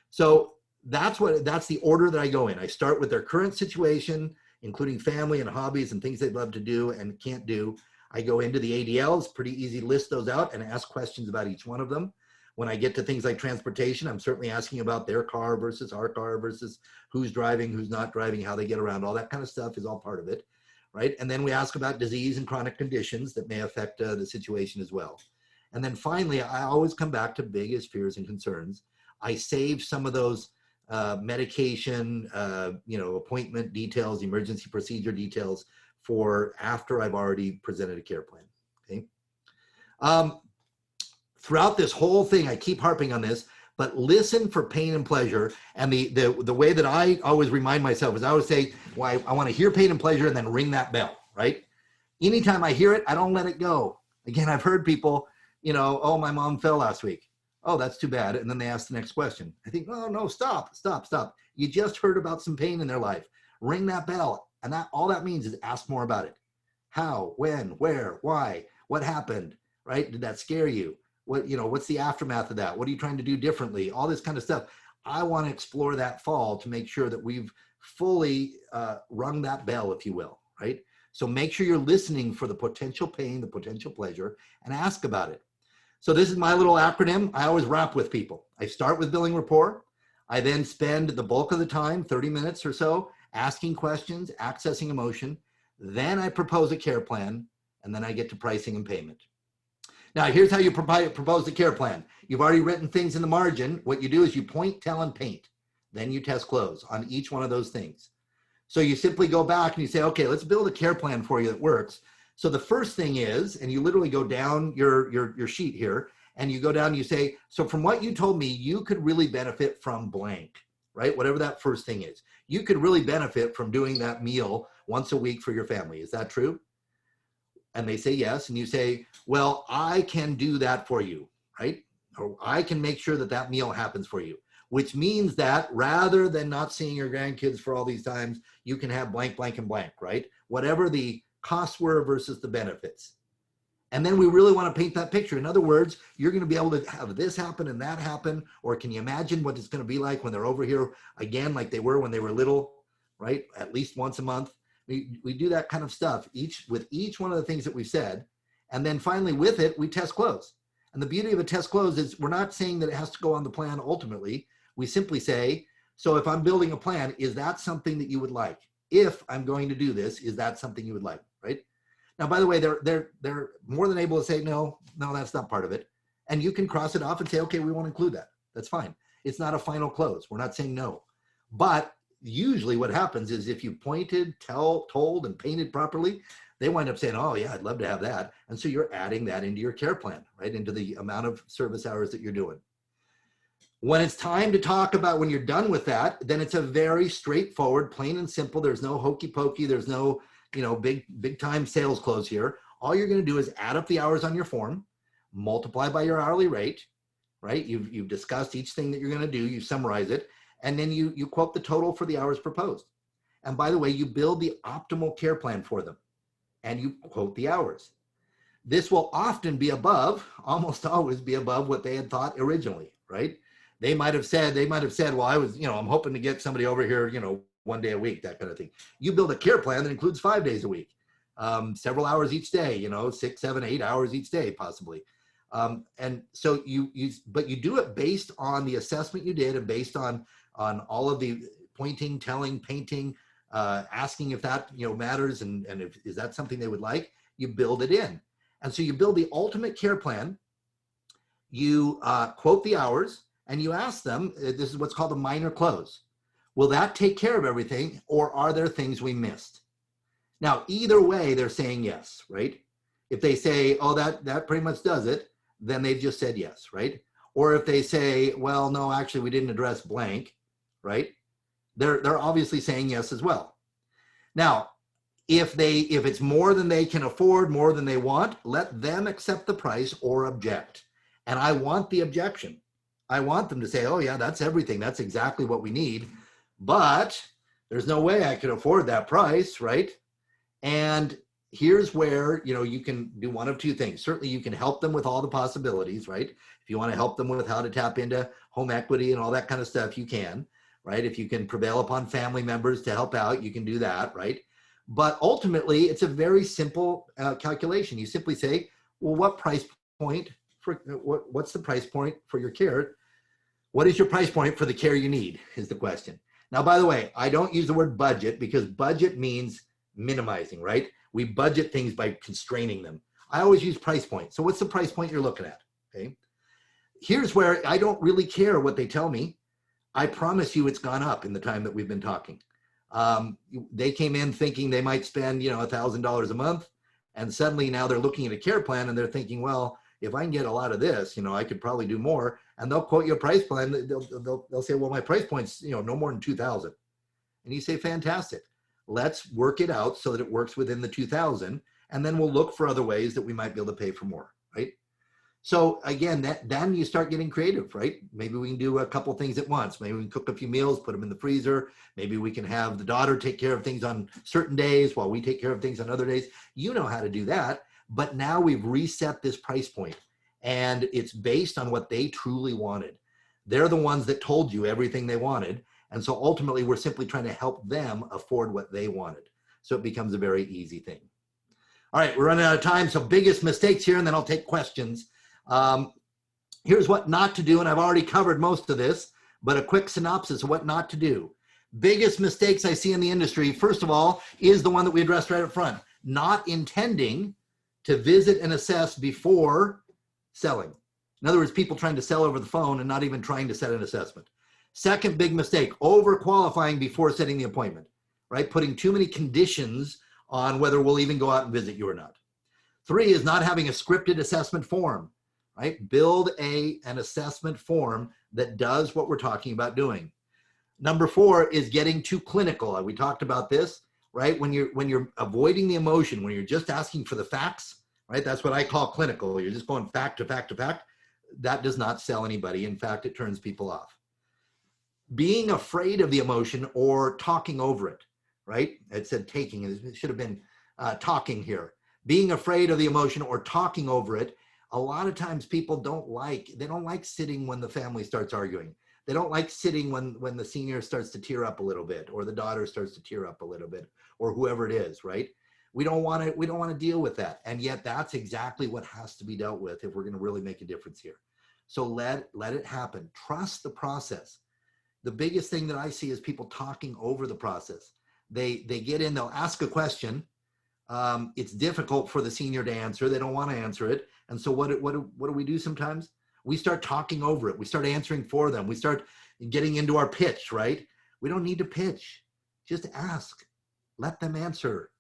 So that's the order that I go in. I start with their current situation, including family and hobbies and things they'd love to do and can't do. I go into the ADLs, pretty easy to list those out and ask questions about each one of them. When I get to things like transportation, I'm certainly asking about their car versus our car versus who's driving, who's not driving, how they get around. All that kind of stuff is all part of it, right? And then we ask about disease and chronic conditions that may affect the situation as well. And then finally, I always come back to biggest fears and concerns. I save some of those medication, appointment details, emergency procedure details for after I've already presented a care plan, okay? Throughout this whole thing, I keep harping on this, but listen for pain and pleasure. And the way that I always remind myself is I always say, well, I want to hear pain and pleasure and then ring that bell, right? Anytime I hear it, I don't let it go. Again, I've heard people, oh, my mom fell last week. Oh, that's too bad. And then they ask the next question. I think, oh, no, stop. You just heard about some pain in their life. Ring that bell. And all that means is ask more about it. How, when, where, why, what happened, right? Did that scare you? What's the aftermath of that? What are you trying to do differently? All this kind of stuff. I want to explore that fall to make sure that we've fully rung that bell, if you will, right? So make sure you're listening for the potential pain, the potential pleasure, and ask about it. So this is my little acronym. I always wrap with people. I start with building rapport. I then spend the bulk of the time, 30 minutes or so, asking questions, accessing emotion. Then I propose a care plan, and then I get to pricing and payment. Now, here's how you propose the care plan. You've already written things in the margin. What you do is you point, tell, and paint. Then you test close on each one of those things. So you simply go back and you say, okay, let's build a care plan for you that works. So the first thing is, and you literally go down your sheet here, and you go down and you say, so from what you told me, you could really benefit from blank, right? Whatever that first thing is. You could really benefit from doing that meal once a week for your family. Is that true? And they say yes. And you say, well, I can do that for you, right? Or I can make sure that that meal happens for you, which means that rather than not seeing your grandkids for all these times, you can have blank, blank, and blank, right? Whatever the costs were versus the benefits. And then we really want to paint that picture. In other words, you're going to be able to have this happen and that happen. Or can you imagine what it's going to be like when they're over here again, like they were when they were little, right? At least once a month. We do that kind of stuff with each one of the things that we've said. And then finally with it, we test close. And the beauty of a test close is we're not saying that it has to go on the plan ultimately. We simply say, so if I'm building a plan, is that something that you would like? If I'm going to do this, is that something you would like, right? Now, by the way, they're more than able to say, no, that's not part of it. And you can cross it off and say, okay, we won't include that. That's fine. It's not a final close. We're not saying no. But usually what happens is if you pointed, told, and painted properly, they wind up saying, oh yeah, I'd love to have that. And so you're adding that into your care plan, right? Into the amount of service hours that you're doing. When it's time to talk about when you're done with that, then it's a very straightforward, plain and simple. There's no hokey pokey. There's no, big time sales close here. All you're going to do is add up the hours on your form, multiply by your hourly rate, right? You've discussed each thing that you're going to do. You summarize it, and then you quote the total for the hours proposed. And by the way, you build the optimal care plan for them, and you quote the hours. This will often be above, almost always be above what they had thought originally, right? They might have said, well, I'm hoping to get somebody over here, 1 day a week, that kind of thing. You build a care plan that includes 5 days a week, several hours each day, 6, 7, 8 hours each day, possibly. And so but you do it based on the assessment you did and based on all of the pointing, telling, painting, asking if that, matters and is that something they would like, you build it in. And so you build the ultimate care plan, you quote the hours, and you ask them, this is what's called a minor close. Will that take care of everything, or are there things we missed? Now, either way, they're saying yes, right? If they say, oh, that pretty much does it, then they've just said yes, right? Or if they say, well, no, actually, we didn't address blank, right? They're obviously saying yes as well. Now, if it's more than they can afford, more than they want, let them accept the price or object. And I want the objection. I want them to say, oh yeah, that's everything. That's exactly what we need. But there's no way I could afford that price, right? And here's where, you can do one of two things. Certainly you can help them with all the possibilities, right? If you want to help them with how to tap into home equity and all that kind of stuff, you can, right? If you can prevail upon family members to help out, you can do that, right? But ultimately, it's a very simple calculation. You simply say, well, what's the price point for your care? What is your price point for the care you need is the question. Now, by the way, I don't use the word budget because budget means minimizing, right? We budget things by constraining them. I always use price point. So what's the price point you're looking at? Okay. Here's where I don't really care what they tell me. I promise you it's gone up in the time that we've been talking. They came in thinking they might spend, $1,000 a month. And suddenly now they're looking at a care plan and they're thinking, well, if I can get a lot of this, I could probably do more. And they'll quote you a price plan. They'll say, well, my price point's, no more than 2,000. And you say, fantastic. Let's work it out so that it works within the 2,000. And then we'll look for other ways that we might be able to pay for more, right? So again, then you start getting creative, right? Maybe we can do a couple of things at once. Maybe we can cook a few meals, put them in the freezer. Maybe we can have the daughter take care of things on certain days while we take care of things on other days. You know how to do that. But now we've reset this price point and it's based on what they truly wanted. They're the ones that told you everything they wanted. And so ultimately we're simply trying to help them afford what they wanted. So it becomes a very easy thing. All right, we're running out of time. So biggest mistakes here, and then I'll take questions. Here's what not to do. And I've already covered most of this, but a quick synopsis of what not to do. Biggest mistakes I see in the industry, first of all, is the one that we addressed right up front. Not intending to visit and assess before selling. In other words, people trying to sell over the phone and not even trying to set an assessment. Second big mistake, over qualifying before setting the appointment, right? Putting too many conditions on whether we'll even go out and visit you or not. Three is not having a scripted assessment form, right? Build an assessment form that does what we're talking about doing. Number four is getting too clinical. We talked about this, right? When you're avoiding the emotion, when you're just asking for the facts, right? That's what I call clinical. You're just going fact to fact to fact. That does not sell anybody. In fact, it turns people off. Being afraid of the emotion or talking over it, right? It said taking, it should have been talking here. Being afraid of the emotion or talking over it. A lot of times people don't like sitting when the family starts arguing. They don't like sitting when the senior starts to tear up a little bit, or the daughter starts to tear up a little bit, or whoever it is, right? We don't want to deal with that. And yet that's exactly what has to be dealt with if we're going to really make a difference here. So let it happen. Trust the process. The biggest thing that I see is people talking over the process. They get in, they'll ask a question. It's difficult for the senior to answer. They don't want to answer it. And so what do we do sometimes? We start talking over it. We start answering for them. We start getting into our pitch, right? We don't need to pitch. Just ask. Let them answer.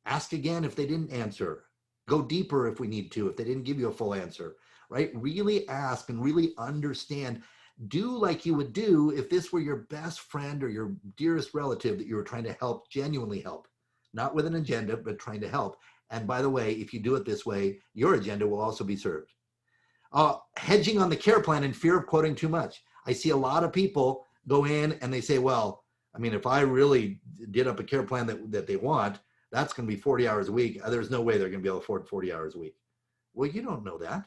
Ask again if they didn't answer. Go deeper if we need to, if they didn't give you a full answer, right? Really ask and really understand. Do like you would do if this were your best friend or your dearest relative that you were trying to help, genuinely help. Not with an agenda, but trying to help. And by the way, if you do it this way, your agenda will also be served. Hedging on the care plan in fear of quoting too much. I see a lot of people go in and they say, well, I mean, if I really did up a care plan that they want, that's going to be 40 hours a week. There's no way they're going to be able to afford 40 hours a week. Well, you don't know that,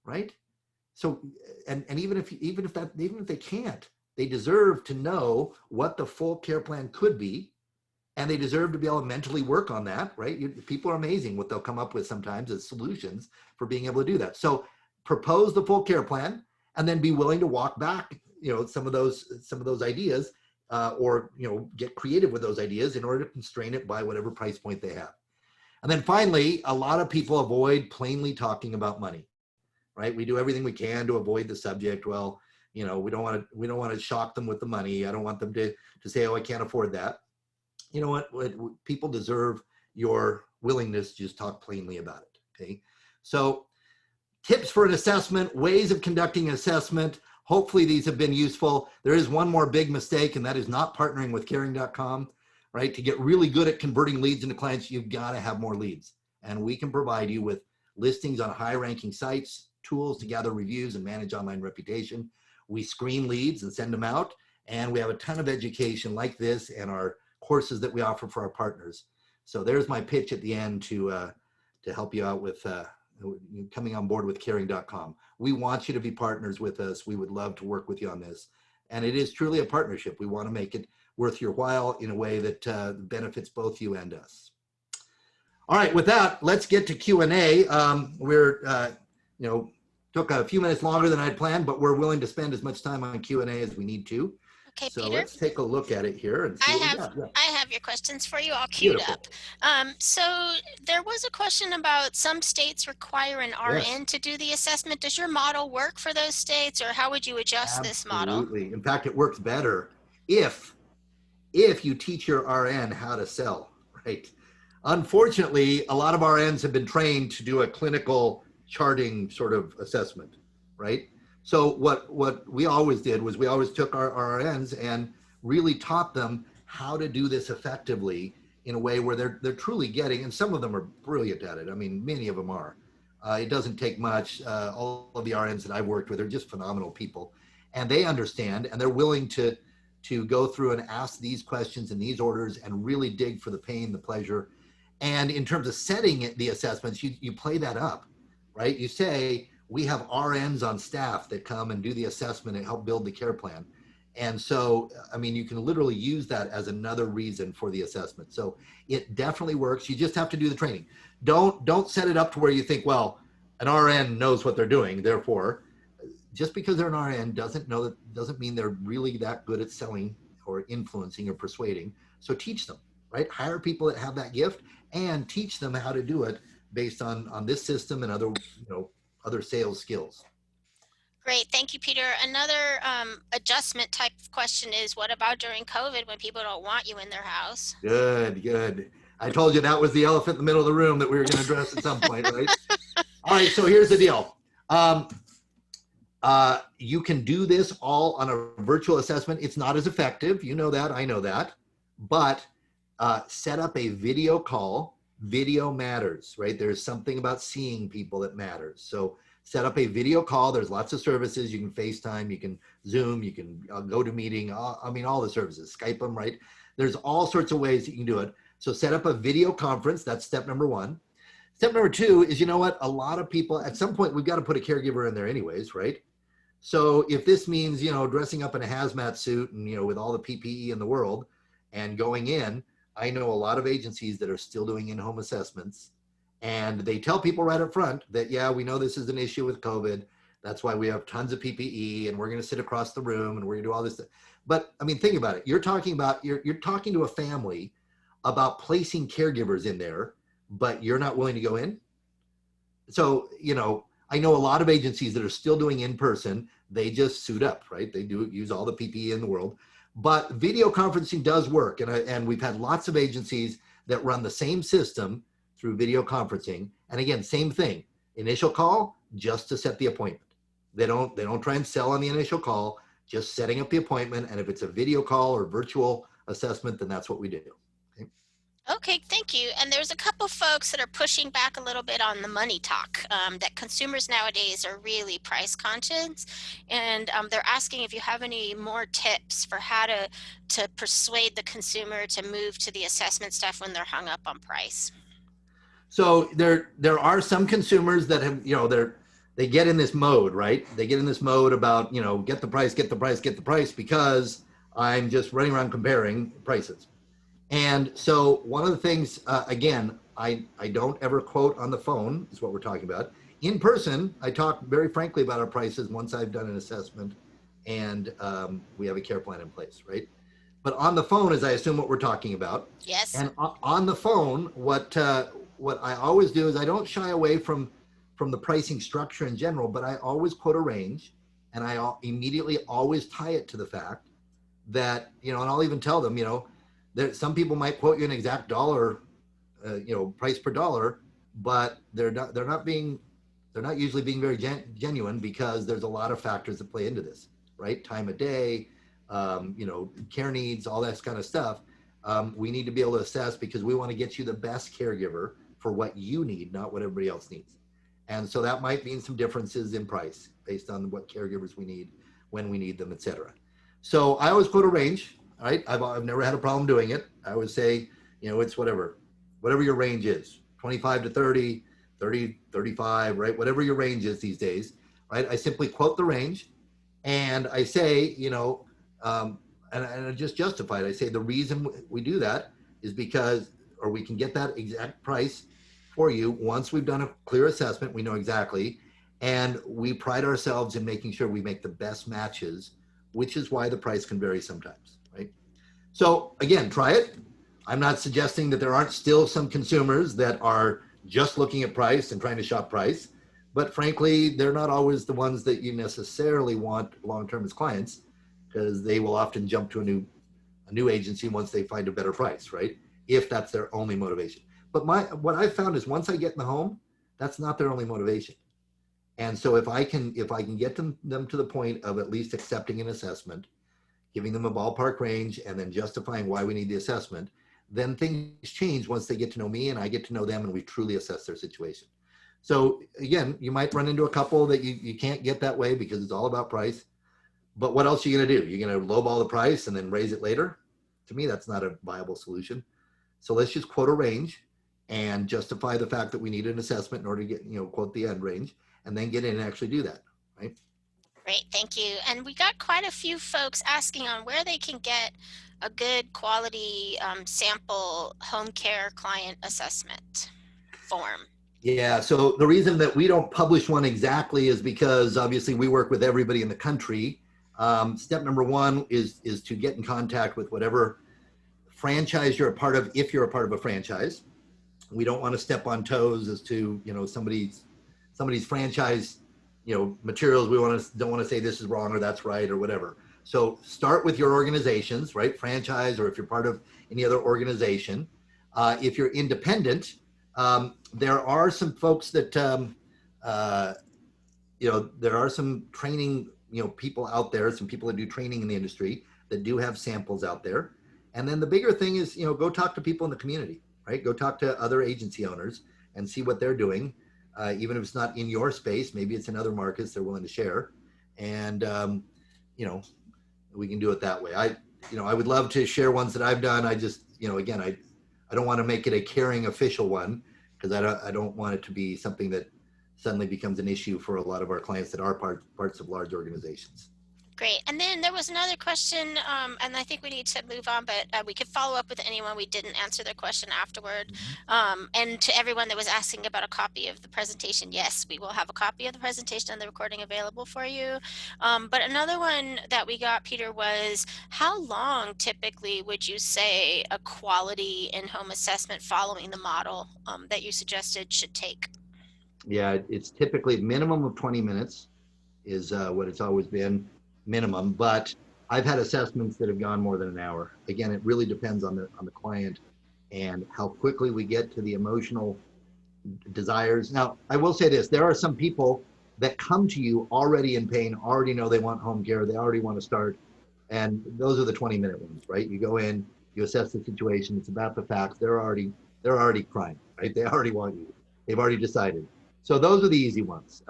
right? So, and even if they can't, they deserve to know what the full care plan could be, and they deserve to be able to mentally work on that, right? People are amazing what they'll come up with sometimes as solutions for being able to do that. So propose the full care plan, and then be willing to walk back, some of those ideas, or get creative with those ideas in order to constrain it by whatever price point they have. And then finally, a lot of people avoid plainly talking about money, right? We do everything we can to avoid the subject. Well, we don't want to shock them with the money. I don't want them to say, oh, I can't afford that. You know what? People deserve your willingness to just talk plainly about it. Okay. So tips for an assessment, ways of conducting an assessment. Hopefully these have been useful. There is one more big mistake, and that is not partnering with caring.com, right? To get really good at converting leads into clients, you've got to have more leads. And we can provide you with listings on high ranking sites, tools to gather reviews and manage online reputation. We screen leads and send them out. And we have a ton of education like this and our courses that we offer for our partners. So there's my pitch at the end to help you out with coming on board with caring.com. We want you to be partners with us. We would love to work with you on this. And it is truly a partnership. We want to make it worth your while in a way that benefits both you and us. All right, with that, let's get to Q&A. We're, took a few minutes longer than I'd planned, but we're willing to spend as much time on Q&A as we need to. Okay, So Peter. let's take a look at it here and see what we got. Yeah. I have your questions for you all queued Beautiful. up. So there was a question about some states require an RN Yes. to do the assessment. Does your model work for those states, or how would you adjust this model? Absolutely. In fact, it works better if you teach your RN how to sell, right? Unfortunately, a lot of RNs have been trained to do a clinical charting sort of assessment, right? So what we always did was we always took our RNs and really taught them how to do this effectively in a way where they're truly getting, and some of them are brilliant at it. I mean, many of them are. It doesn't take much. All of the RNs that I've worked with are just phenomenal people, and they understand, and they're willing to go through and ask these questions in these orders and really dig for the pain, the pleasure. And in terms of setting the assessments, you play that up, right? You say, we have RNs on staff that come and do the assessment and help build the care plan. And so, I mean, you can literally use that as another reason for the assessment. So it definitely works. You just have to do the training. Don't set it up to where you think, well, an RN knows what they're doing. Therefore, just because they're an RN doesn't mean they're really that good at selling or influencing or persuading. So teach them, right? Hire people that have that gift and teach them how to do it based on this system and other, other sales skills. Great. Thank you, Peter. Another adjustment type of question is, what about during COVID when people don't want you in their house? Good, good. I told you that was the elephant in the middle of the room that we were going to address at some point, right? All right, so here's the deal. You can do this all on a virtual assessment. It's not as effective. You know that. I know that. But set up a video call. Video matters, right? There's something about seeing people that matters. So set up a video call. There's lots of services. You can FaceTime, you can Zoom, you can go to meeting. I mean, all the services, Skype them, right? There's all sorts of ways that you can do it. So set up a video conference. That's step number one. Step number two is, you know what? A lot of people, at some point, we've got to put a caregiver in there anyways, right? So if this means, dressing up in a hazmat suit and, with all the PPE in the world and going in, I know a lot of agencies that are still doing in-home assessments, and they tell people right up front that, yeah, we know this is an issue with COVID. That's why we have tons of PPE and we're going to sit across the room and we're going to do all this stuff. But I mean, think about it. You're talking to a family about placing caregivers in there, but you're not willing to go in. So, I know a lot of agencies that are still doing in person. They just suit up, right? They do use all the PPE in the world, but video conferencing does work. And we've had lots of agencies that run the same system through video conferencing. And again, same thing, initial call, just to set the appointment. They don't try and sell on the initial call, just setting up the appointment. And if it's a video call or virtual assessment, then that's what we do. Okay. Okay, thank you. And there's a couple folks that are pushing back a little bit on the money talk, that consumers nowadays are really price conscious, and they're asking if you have any more tips for how to persuade the consumer to move to the assessment stuff when they're hung up on price. So there are some consumers that have, they get in this mode, right? They get in this mode about, get the price, get the price, get the price, because I'm just running around comparing prices. And so one of the things, again, I don't ever quote on the phone, is what we're talking about. In person, I talk very frankly about our prices once I've done an assessment and we have a care plan in place, right? But on the phone is, I assume, what we're talking about. Yes. And on the phone, what I always do is I don't shy away from the pricing structure in general, but I always quote a range, and I immediately always tie it to the fact that, and I'll even tell them, that some people might quote you an exact dollar, price per dollar, but they're not usually being very genuine, because there's a lot of factors that play into this, right? Time of day, care needs, all that kind of stuff. We need to be able to assess, because we want to get you the best caregiver for what you need, not what everybody else needs. And so that might mean some differences in price based on what caregivers we need, when we need them, et cetera. So I always quote a range. Right? I've never had a problem doing it. I would say, it's whatever your range is, 25 to 30, 30, 35, right? Whatever your range is these days, right? I simply quote the range, and I say, and I just justify it. I say the reason we do that is because, or we can get that exact price for you once we've done a clear assessment, we know exactly, and we pride ourselves in making sure we make the best matches, which is why the price can vary sometimes. Right? So again, try it. I'm not suggesting that there aren't still some consumers that are just looking at price and trying to shop price, but frankly, they're not always the ones that you necessarily want long-term as clients, because they will often jump to a new agency once they find a better price, right? If that's their only motivation. But what I've found is, once I get in the home, that's not their only motivation. And so if I can get them to the point of at least accepting an assessment, giving them a ballpark range, and then justifying why we need the assessment, then things change once they get to know me and I get to know them, and we truly assess their situation. So again, you might run into a couple that you can't get that way because it's all about price. But what else are you going to do? You're going to lowball the price and then raise it later? To me, that's not a viable solution. So let's just quote a range and justify the fact that we need an assessment in order to get, quote the end range, and then get in and actually do that, right? Great, thank you. And we got quite a few folks asking on where they can get a good quality sample home care client assessment form. Yeah, so the reason that we don't publish one exactly is because obviously we work with everybody in the country. Step number one is to get in contact with whatever franchise you're a part of, if you're a part of a franchise. We don't want to step on toes as to, somebody's somebody's franchise, materials. We don't want to say this is wrong or that's right or whatever. So start with your organizations, right? Franchise, or if you're part of any other organization. If you're independent, there are some folks that uh, there are some training, people out there, some people that do training in the industry that do have samples out there. And then the bigger thing is, go talk to people in the community, right? Go talk to other agency owners and see what they're doing. Even if it's not in your space, maybe it's in other markets they're willing to share. And, you know, we can do it that way. I would love to share ones that I've done. I just, again, I don't want to make it a caring official one because I don't want it to be something that suddenly becomes an issue for a lot of our clients that are parts of large organizations. Great. And then there was another question, and I think we need to move on, but we could follow up with anyone we didn't answer their question afterward. And to everyone that was asking about a copy of the presentation, yes, we will have a copy of the presentation and the recording available for you. But another one that we got, Peter, was how long typically would you say a quality in-home assessment following the model that you suggested should take? Yeah, it's typically minimum of 20 minutes is what it's always been, minimum. But I've had assessments that have gone more than an hour. Again, it really depends on the client and how quickly we get to the emotional desires. Now, I will say this: there are some people that come to you already in pain, already know they want home care, they already want to start, and those are the 20-minute ones, right? You go in, you assess the situation, it's about the facts. They're already crying, right? They already want you. They've already decided. So those are the easy ones.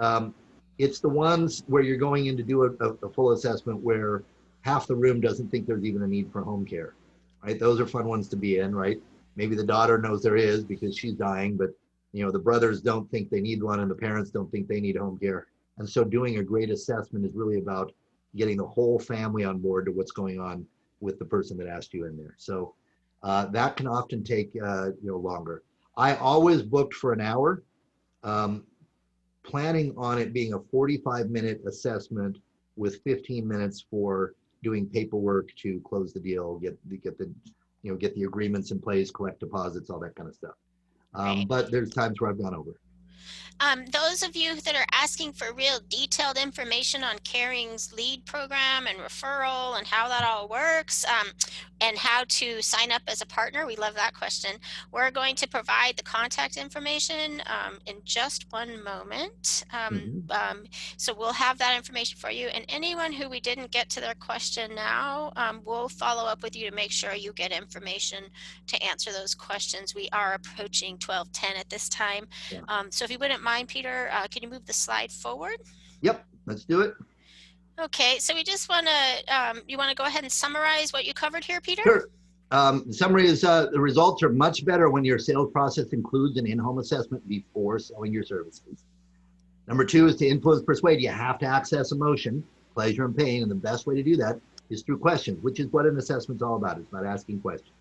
It's the ones where you're going in to do a full assessment where half the room doesn't think there's even a need for home care, right? Those are fun ones to be in, right? Maybe the daughter knows there is because she's dying, but the brothers don't think they need one and the parents don't think they need home care. And so doing a great assessment is really about getting the whole family on board to what's going on with the person that asked you in there. So that can often take longer. I always booked for an hour, um, planning on it being a 45-minute assessment with 15 minutes for doing paperwork to close the deal, get the agreements in place, collect deposits, all that kind of stuff. Right. But there's times where I've gone over. Those of you that are asking for real detailed information on Caring's lead program and referral and how that all works, and how to sign up as a partner, we love that question. We're going to provide the contact information in just one moment. Mhm. So we'll have that information for you. And anyone who we didn't get to their question now, we'll follow up with you to make sure you get information to answer those questions. We are approaching 12:10 at this time. Yeah. So if you wouldn't mind, Peter, can you move the slide forward? Yep, let's do it. Okay, so we just want to, you want to go ahead and summarize what you covered here, Peter? Sure. The summary is the results are much better when your sales process includes an in-home assessment before selling your services. Number two is to influence, persuade. You have to access emotion, pleasure, and pain. And the best way to do that is through questions, which is what an assessment's all about. It's about asking questions.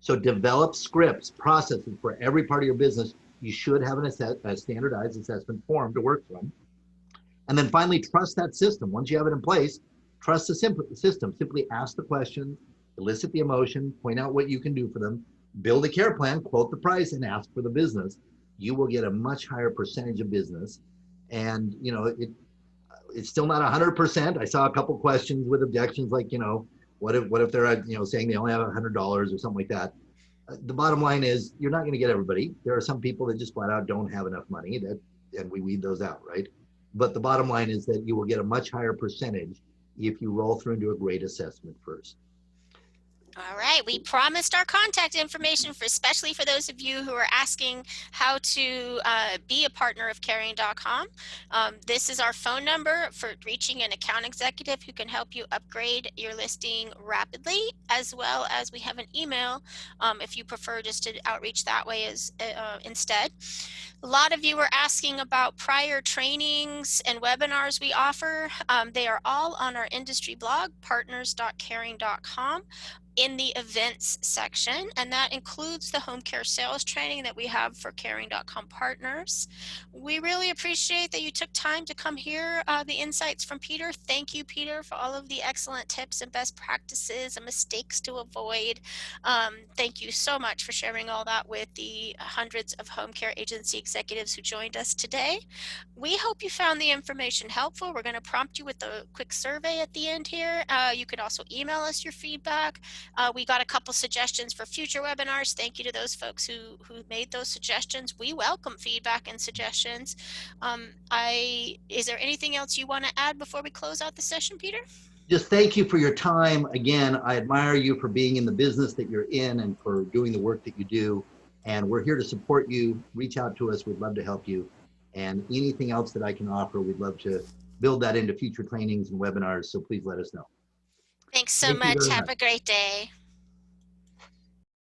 So develop scripts, processes for every part of your business. You should have a standardized assessment form to work from. And then finally, trust that system. Once you have it in place, trust the system. Simply ask the questions, elicit the emotion, point out what you can do for them, build a care plan, quote the price, and ask for the business. You will get a much higher percentage of business. And it's still not 100%. I saw a couple questions with objections like, what if they're saying they only have $100 or something like that. The bottom line is you're not going to get everybody. There are some people that just flat out don't have enough money, and we weed those out, right? But the bottom line is that you will get a much higher percentage if you roll through into a great assessment first. All right, we promised our contact information especially for those of you who are asking how to be a partner of Caring.com. This is our phone number for reaching an account executive who can help you upgrade your listing rapidly, as well as we have an email if you prefer just to outreach that way instead. A lot of you were asking about prior trainings and webinars we offer. They are all on our industry blog, partners.caring.com. in the events section, and that includes the home care sales training that we have for Caring.com partners. We really appreciate that you took time to come hear the insights from Peter. Thank you, Peter, for all of the excellent tips and best practices and mistakes to avoid. Thank you so much for sharing all that with the hundreds of home care agency executives who joined us today. We hope you found the information helpful. We're going to prompt you with a quick survey at the end here. You can also email us your feedback. We got a couple suggestions for future webinars. Thank you to those folks who made those suggestions. We welcome feedback and suggestions. Is there anything else you want to add before we close out the session, Peter? Just thank you for your time. Again, I admire you for being in the business that you're in and for doing the work that you do. And we're here to support you. Reach out to us. We'd love to help you. And anything else that I can offer, we'd love to build that into future trainings and webinars. So please let us know. Thanks so Thank you much. very Have much. a great day.